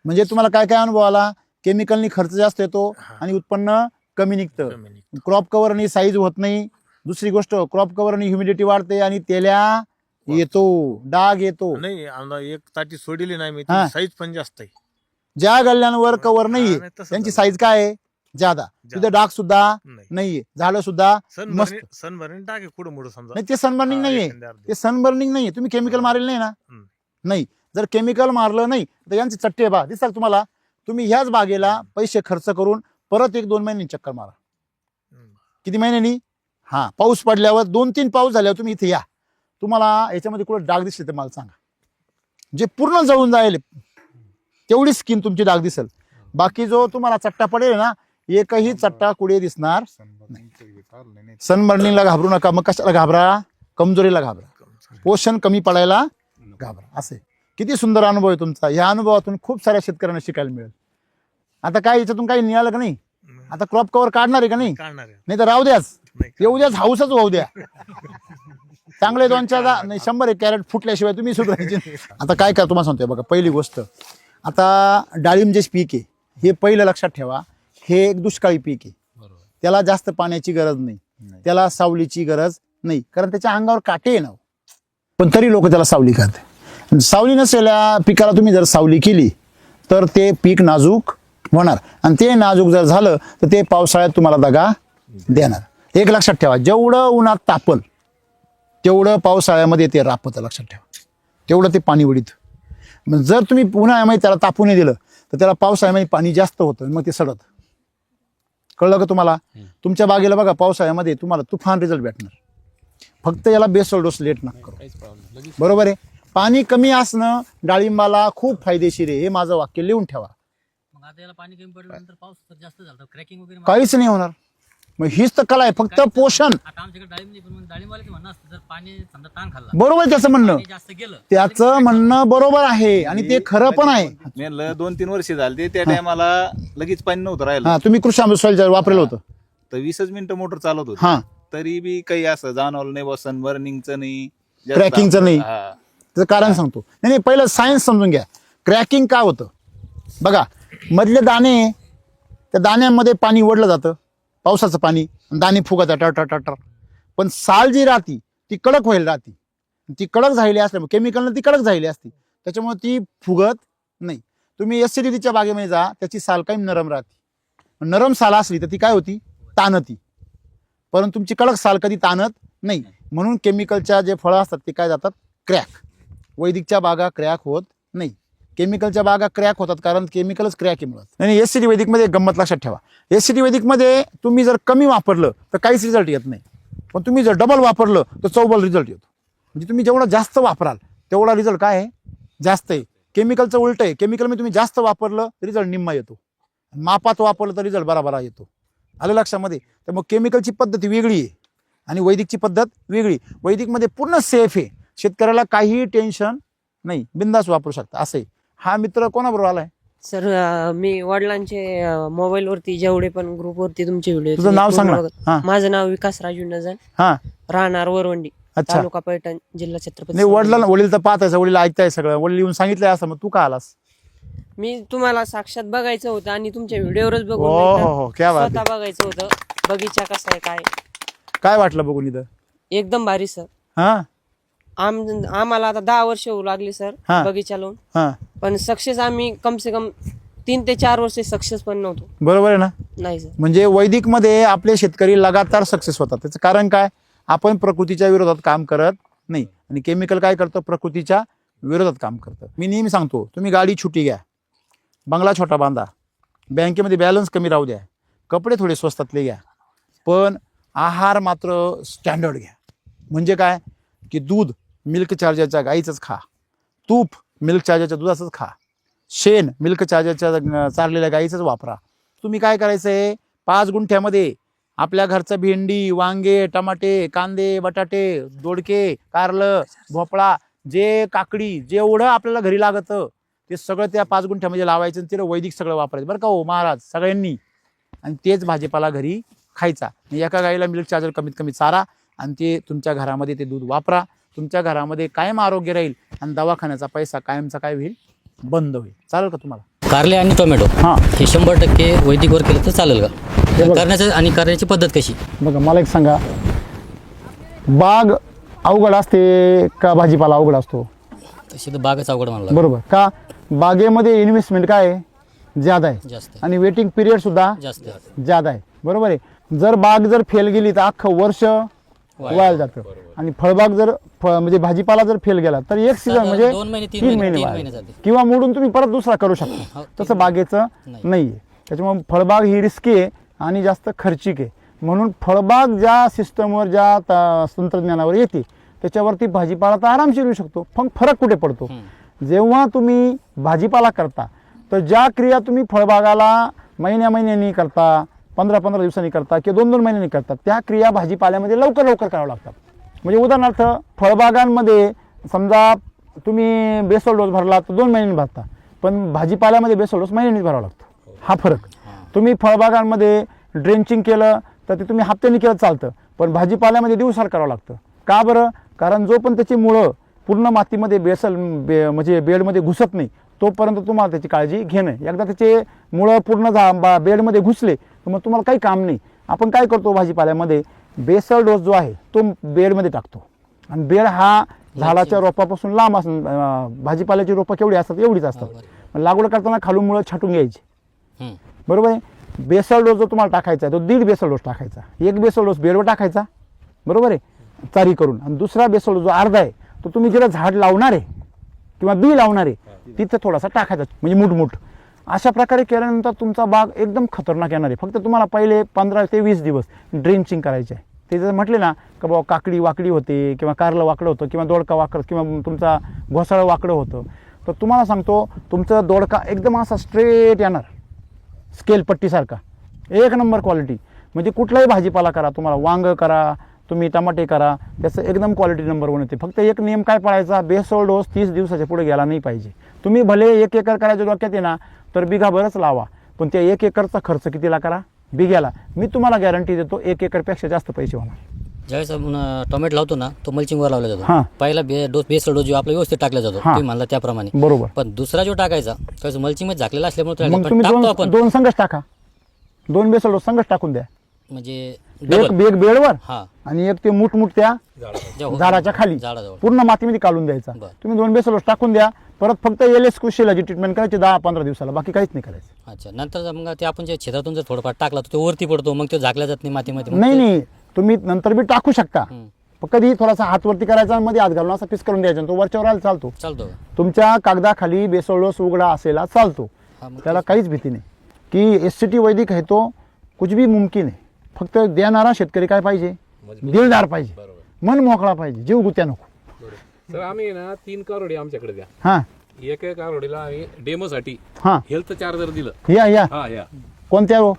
म्हणजे तुम्हाला काय काय अनुभव आला? केमिकलनी खर्च जास्त येतो आणि उत्पन्न कमी निघतं. क्रॉप कव्हरनी साईज होत नाही. दुसरी गोष्ट, क्रॉप कव्हरनी ह्युमिडिटी वाढते आणि तेल्या येतो, डाग येतो. नाही आम्हाला एक ताटी सोडली नाही मी, हा. साईज पण जास्त आहे. ज्या गल्ल्यांवर कव्हर नाहीये नाही, तसं त्यांची झालं. साईज काय आहे? जादा. तिथे डाग सुद्धा नाही. नाहीये, झाडं सुद्धा मस्त. सनबर्निंग टाके कुठं मुडं समजा. नाही, ते सनबर्निंग हा, नाहीये. एखाद्या अर्धी. ते सनबर्निंग नाहीये. तुम्ही केमिकल मारेल नाही ना? हम्म. नाही. जर केमिकल मारलं नाही तर यांची चट्टे बा दिसतात तुम्हाला. तुम्ही ह्याच बागेला पैसे खर्च करून परत 1-2 महिन्यांनी चक्कर मारा. किती महिन्यांनी? हा, पाऊस पडल्यावर 2-3 पाऊस झाल्यावर तुम्ही इथे या. तुम्हाला याच्यामध्ये कुठं डाग दिसले तर मला सांगा. जे पूर्ण जळून जाईल तेवढी स्किन तुमची डाग दिसेल. बाकी जो तुम्हाला चट्टा पडेल ना, एकही चट्टा कुठे दिसणार. सनबर्निंगला घाबरू नका. मग कशाला घाबरा? कमजोरीला घाबरा, पोषण कमी पडायला घाबरा. असे किती सुंदर अनुभव आहे तुमचा. या अनुभवातून खूप साऱ्या शेतकऱ्यांना शिकायला मिळेल. आता काय याच्यातून काही निघालं का नाही? आता क्रॉप कव्हर काढणार आहे का नाही? काढणार आहे. नाही तर राहू द्याच, नाही, येऊ द्याच, हाऊसच होऊ द्या. चांगले 2-4 नाही 100 कॅरेट फुटल्याशिवाय तुम्ही सुधारायचे. आता काय काय तुम्हाला सांगतोय बघा. पहिली गोष्ट, आता डाळिंब जे पीक आहे हे पहिलं लक्षात ठेवा, हे एक दुष्काळी पीक आहे. त्याला जास्त पाण्याची गरज नाही, त्याला सावलीची गरज नाही, कारण त्याच्या अंगावर काटे आहे ना. पण तरी लोक त्याला सावली करते. सावली नसलेल्या पिकाला तुम्ही जर सावली केली तर ते पीक नाजूक होणार, आणि ते नाजूक जर झालं तर ते पावसाळ्यात तुम्हाला दगा देणार. एक लक्षात ठेवा, जेवढं उन्हात तापल तेवढं पावसाळ्यामध्ये ते रापतं. लक्षात ठेवा, तेवढं ते पाणी उडीत. मग जर तुम्ही उन्हाळ्यामध्ये त्याला तापू नाही दिलं तर त्याला पावसाळ्यामध्ये पाणी जास्त होतं, मग ते सडत. कळलं का तुम्हाला? तुमच्या बागेला बघा, पावसाळ्यामध्ये तुम्हाला तुफान रिझल्ट भेटणार. फक्त याला बेसल डोस लेट नका करू. बरोबर आहे. पाणी कमी असणं डाळिंबाला खूप फायदेशीर आहे, हे माझं वाक्य लिहून ठेवा. मग आता याला पाणी कमी पडल्यानंतर पाऊस जास्त झाला, क्रॅकिंग वगैरे काहीच नाही होणार. मग हीच तर कला आहे, फक्त पोषण. आता आमच्याकडे डाळिंब नाही, पण डाळिंबवाल्याचं म्हणणं असतं जर पाणी समजा ताण खाल्ला, बरोबर त्याचं म्हणणं, पाणी जास्त गेलं, त्याचं म्हणणं बरोबर आहे आणि ते खरं पण आहे. म्हणलं 2-3 वर्ष झाली त्या टायमाला लगेच पाणी नव्हतं राहिलं. हा, तुम्ही कृषी अमृत वापरलं होतं. तर 20 मिनिटं मोटर चालत होती, हा, तरी बी काही असं जाणवलं नाही. बसन बर्निंगचं नाही, जास्त क्रॅकिंगचं नाही. हा. त्याचं कारण सांगतो. नाही नाही, पहिलं सायन्स समजून घ्या. क्रॅकिंग काय होतं बघा. मधले दाणे, त्या दाण्यांमध्ये पाणी ओढलं जातं, पावसाचं पाणी, दाणे फुगतात टर. पण साल जी राहती ती कडक व्हायला राहती. ती कडक झालेली असल्यामुळे केमिकलनं ती कडक झालेली असते, त्याच्यामुळे ती फुगत नाही. तुम्ही एसिडिटीच्या बागेमध्ये जा, त्याची साल काही नरम राहते. नरम साल असली तर ती काय होती? ताणती. परंतु तुमची कडक साल कधी ताणत नाही. म्हणून केमिकलच्या जे फळं असतात ते काय जातात? क्रॅक. वैदिकच्या बागा क्रॅक होत नाही. केमिकलच्या बागा क्रॅक होतात कारण केमिकलच क्रॅक आहे मुळात. आणि एससीडी वैदिकमध्ये गंमत लक्षात ठेवा. एससीडी वैदिकमध्ये तुम्ही जर कमी वापरलं तर काहीच रिझल्ट येत नाही, पण तुम्ही जर डबल वापरलं तर चौबल रिझल्ट येतो. म्हणजे तुम्ही जेवढा जास्त वापराल तेवढा रिझल्ट काय आहे? जास्त आहे. केमिकलचं उलट आहे. केमिकलमध्ये तुम्ही जास्त वापरलं रिझल्ट निम्मा येतो, मापात वापरलं तर रिझल्ट बराबरा येतो. आलं लक्षामध्ये? तर मग केमिकलची पद्धती वेगळी आहे आणि वैदिकची पद्धत वेगळी. वैदिकमध्ये पूर्ण सेफ आहे, शेतकऱ्याला काहीही टेन्शन नाही, बिंदास वापरू शकता. असं आहे. हा मित्र कोणाबरोबर आलाय? सर मी वडिलांचे मोबाईल वरती जेवढे पण ग्रुप वरती तुमचे व्हिडिओ, तुझं नाव सांग ना. हा, माझं नाव विकास राजू नजन, हा, राहणार वरवंडी, अच्छा. तालुका पैठण, जिल्हा छत्रपती. नाही, वडील तर पाहतायचं, वडील ऐकताय सगळं, वडील येऊन सांगितलंय असं, मग तू का आलास? मी तुम्हाला साक्षात बघायचं होतं आणि तुमच्या व्हिडिओवरच हो बघून हो हो, क्या बात स्वतः बघायचं होतं. बगीचा कसा आहे, काय काय वाटलं बघून इथं? एकदम भारी सर. हा, आम्हाला आता 10 वर्ष होऊ लागली सर हा. बगीचा लावून, हां पण सक्सेस आम्ही कम से कम 3 ते 4 वर्ष सक्सेस पण नव्हतो. बरोबर आहे ना. नाही सर. म्हणजे वैदिकमध्ये आपले शेतकरी लगातार सक्सेस होतात. त्याचं कारण काय, आपण प्रकृतीच्या विरोधात काम करत नाही आणि केमिकल काय करतं, प्रकृतीच्या विरोधात काम करतं. मी नेहमी सांगतो, तुम्ही गाडी छोटी घ्या, बंगला छोटा बांधा, बँकेमध्ये बॅलन्स कमी राहू द्या, कपडे थोडे स्वस्तातले घ्या, पण आहार मात्र स्टँडर्ड घ्या. म्हणजे काय की दूध मिल्क चार्जरच्या गाईचंच खा, तूप मिल्क चार्जरच्या दुधाचंच खा, शेण मिल्क चार्जरच्या चारलेल्या गाईचंच वापरा. तुम्ही काय करायचं आहे, 5 गुंठ्यामध्ये आपल्या घरचं भेंडी, वांगे, टमाटे, कांदे, बटाटे, दोडके, कारलं, भोपळा, जे काकडी, जेवढं आपल्याला घरी लागतं ते सगळं त्या 5 गुंठ्यामध्ये लावायचं आणि तिला वैदिक सगळं वापरायचं बरं का हो महाराज सगळ्यांनी. आणि तेच भाजीपाला घरी खायचा. एका गाईला मिल्क चार्जर कमीत कमी चारा आणि ते तुमच्या घरामध्ये ते दूध वापरा. तुमच्या घरामध्ये कायम आरोग्य राहील आणि दवाखान्याचा पैसा कायमचा काय होईल, बंद होईल. चालेल का तुम्हाला? कारले आणि टोमॅटो हां हे 100% वैदिकवर केलं तर चालेल का? हे बघा. करण्याचं आणि करण्याची पद्धत कशी? बघा मला एक सांगा, बाग अवघड असते का भाजीपाला अवघड असतो? तशी तर बागच अवघड म्हणलं बरोबर का? बागेमध्ये इन्व्हेस्टमेंट काय आहे, ज्यादा आहे जास्त आहे. आणि वेटिंग पिरियड सुद्धा जास्त आहे. ज्यादा आहे. बरोबर आहे. जर बाग जर फेल गेली तर अख्खं वर्ष वाया जातं आणि फळबाग जर म्हणजे भाजीपाला जर फेल गेला तर एक सीझन म्हणजे 2 महिने 3 3 महिने वाया जाते. किंवा मोडून तुम्ही परत दुसरा करू शकता. हो, तसं बागेचं नाही आहे. त्याच्यामुळे फळबाग ही रिस्की आहे आणि जास्त खर्चिक आहे. म्हणून फळबाग ज्या सिस्टमवर ज्या तंत्रज्ञानावर येते त्याच्यावरती भाजीपाला तर आरामशीर येऊ शकतो. पण फरक कुठे पडतो, जेव्हा तुम्ही भाजीपाला करता तर ज्या क्रिया तुम्ही फळबागाला महिन्यानी करता, 15-15 दिवसांनी करता किंवा 2-2 महिन्यांनी करता, त्या क्रिया भाजीपाल्यामध्ये लवकर कराव्या लागतात. म्हणजे उदाहरणार्थ फळबागांमध्ये समजा तुम्ही बेसल डोस भरला तर 2 महिन्यांनी भरता, पण भाजीपाल्यामध्ये बेसल डोस महिन्यांनी भरावा लागतो. हा फरक. तुम्ही फळबागांमध्ये ड्रेंचिंग केलं तर ते तुम्ही हप्त्यानी केलं चालतं, पण भाजीपाल्यामध्ये दिवसाला करावं लागतं. का बरं? कारण जो पण त्याची मुळं पूर्ण मातीमध्ये म्हणजे बेडमध्ये घुसत नाही तोपर्यंत तुम्हाला त्याची काळजी घेणं. एकदा त्याचे मुळं पूर्ण बेडमध्ये घुसले तर मग तुम्हाला काही काम नाही. आपण काय करतो भाजीपाल्यामध्ये, बेसल डोस जो आहे तो बेडमध्ये टाकतो आणि बेड हा झाडाच्या रोपापासून लांब असून भाजीपाल्याची रोपं केवढी असतात एवढीच असतात. लागवड करताना खालून मुळं छाटून घ्यायची. बरोबर आहे. बेसल डोस जो तुम्हाला टाकायचा आहे तो 1.5 बेसल डोस टाकायचा. 1 बेसल डोस बेडवर टाकायचा, बरोबर आहे, चारी करून. आणि दुसरा बेसल डोस जो अर्धा आहे तो तुम्ही जिला झाड लावणार आहे किंवा बी लावणार आहे तिथं थोडासा टाकायचा, म्हणजे मुठमुठ. अशा प्रकारे केल्यानंतर तुमचा बाग एकदम खतरनाक येणार आहे. फक्त तुम्हाला पहिले 15 ते 20 दिवस ड्रेंचिंग करायचे आहे. ते जर म्हटले ना का बाबा काकडी वाकडी होते किंवा कारलं वाकडं होतं किंवा दोडका वाकडं किंवा तुमचा घोसाळं वाकडं होतं, तर तुम्हाला सांगतो तुमचं दोडका एकदम असा स्ट्रेट येणार, स्केल पट्टीसारखा, 1 नंबर क्वालिटी. म्हणजे कुठलाही भाजीपाला करा, तुम्हाला वांग करा, तुम्ही टमाटे करा, त्याचं एकदम क्वालिटी नंबर 1 येते. फक्त एक नियम काय पाळायचा, बेसल डोस 30 दिवसाच्या पुढे गेला नाही पाहिजे. तुम्ही भले 1 एकर करायच्या डोक्यात आहे ना तर बिघाभरच लावा, पण त्या 1 एकरचा खर्च कितीला करा, बिघ्याला. मी तुम्हाला गॅरंटी देतो 1 एकरपेक्षा जास्त पैसे होणार. ज्यावेळेस आपण टोमॅटो लावतो ना तो मल्चिंगवर लावला हां. जातो. पहिला बेसल डोस जो आपला व्यवस्थित टाकला जातो तुम्ही म्हणला त्याप्रमाणे, बरोबर. पण दुसरा जो टाकायचा त्यावेळेस मल्चिंग मध्ये झाकलेला असल्यामुळे मग तुम्ही टाकतो आपण दोन संघच टाका, 2 बेसल डोस संघच टाकून द्या. म्हणजे एक बेडवर हा आणि एक ते मुठ त्या झाडाच्या खाली झाडाजवळ पूर्ण मातीमध्ये काढून द्यायचा. बरं. तुम्ही 2 बेसल डोस टाकून द्या. परत फक्त LS कृषीला जी ट्रीटमेंट करायची 10-15 दिवसाला, बाकी काहीच नाही करायचं. अच्छा. नंतर मग ते आपण जे छेदातून जर थोडंफार टाकला तर तो वरती पडतो, मग तो झाकला जात नाही मातीमध्ये. नाही, तुम्ही नंतर बी टाकू शकता. कधी थोडासा हात वरती करायचा आणि मध्ये हात घालून असा पीस करून द्यायचा, तो वरच्यावर आला चालतो. तुमच्या कागदाखाली बेसल डोस उघडा असेला चालतो, त्याला काहीच भीती नाही. की SCT वैदिक आहे तो कुछ भी मुमकिन आहे. फक्त देणारा शेतकरी काय पाहिजे, दिलदार पाहिजे, मन मोकळा पाहिजे, जीव गुत्या नको. सर आम्ही ना 3 कारोडी आमच्याकडे द्या. हां, एक कारोडीला आम्ही डेमोसाठी हां, हेल्थ चार्जर दिलं. या हा या कोणत्या हो?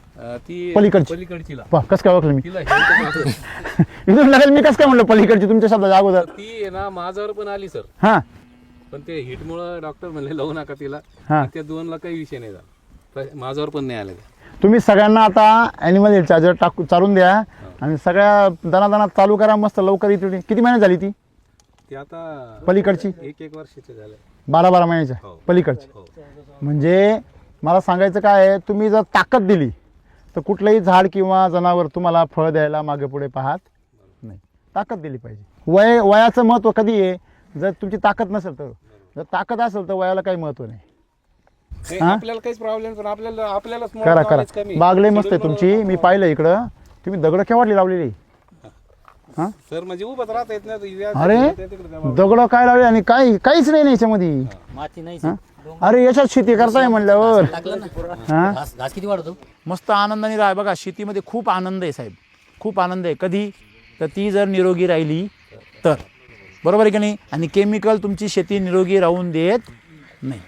ती पलीकडचीला कसं काय ओळखलं मी? तिला हेल्थ इथून लागेल मी कसं काय म्हणलं पलीकडची तुमच्या शब्दाच्या अगोदर? ती आहे ना माझ्यावर पण आली सर, हां पण ते हिटमुळं डॉक्टर म्हणले लावू नका तिला. हां. त्या 2ला काही विषय नाही झाला, माझ्यावर पण नाही आले. तुम्ही सगळ्यांना आता ॲनिमल हेल्थ चार्जर चालून द्या आणि सगळ्या दणादणात चालू करा. मस्त लवकर येते. किती महिने झाली ती आता पलीकडची? 1 वर्षाचे झाले. 12 महिन्याच्या पलीकडची. म्हणजे मला सांगायचं काय आहे, तुम्ही जर ताकद दिली तर कुठलंही झाड किंवा जनावर तुम्हाला फळ द्यायला मागे पुढे पाहत नाही. ताकद दिली पाहिजे. वयाचं महत्त्व कधी आहे, जर तुमची ताकद नसेल तर. जर ताकद असेल तर वयाला काही महत्त्व नाही. हा? आपल्याला काहीच प्रॉब्लेम पण आपल्यालाच करा knowledge करा, कमी. बागले मस्त आहे तुमची, मी पाहिलं इकडं. तुम्ही दगड केव्हाडली लावलेली? हा सर म्हणजे उभंच राहता येत नाही. व्याज अरे तिकडे द्यावा. दगड काय लावले आणि काहीच नाही ना याच्यामध्ये. माती नाही हा? अरे याच्यात शेती करताय म्हणल्यावर टाकलं ना हा घास किती वाढतो. मस्त आनंदाने राहा. बघा शेतीमध्ये खूप आनंद आहे साहेब, खूप आनंद आहे. कधी तर ती जर निरोगी राहिली तर, बरोबर आहे की नाही. आणि केमिकल तुमची शेती निरोगी राहून देत नाही.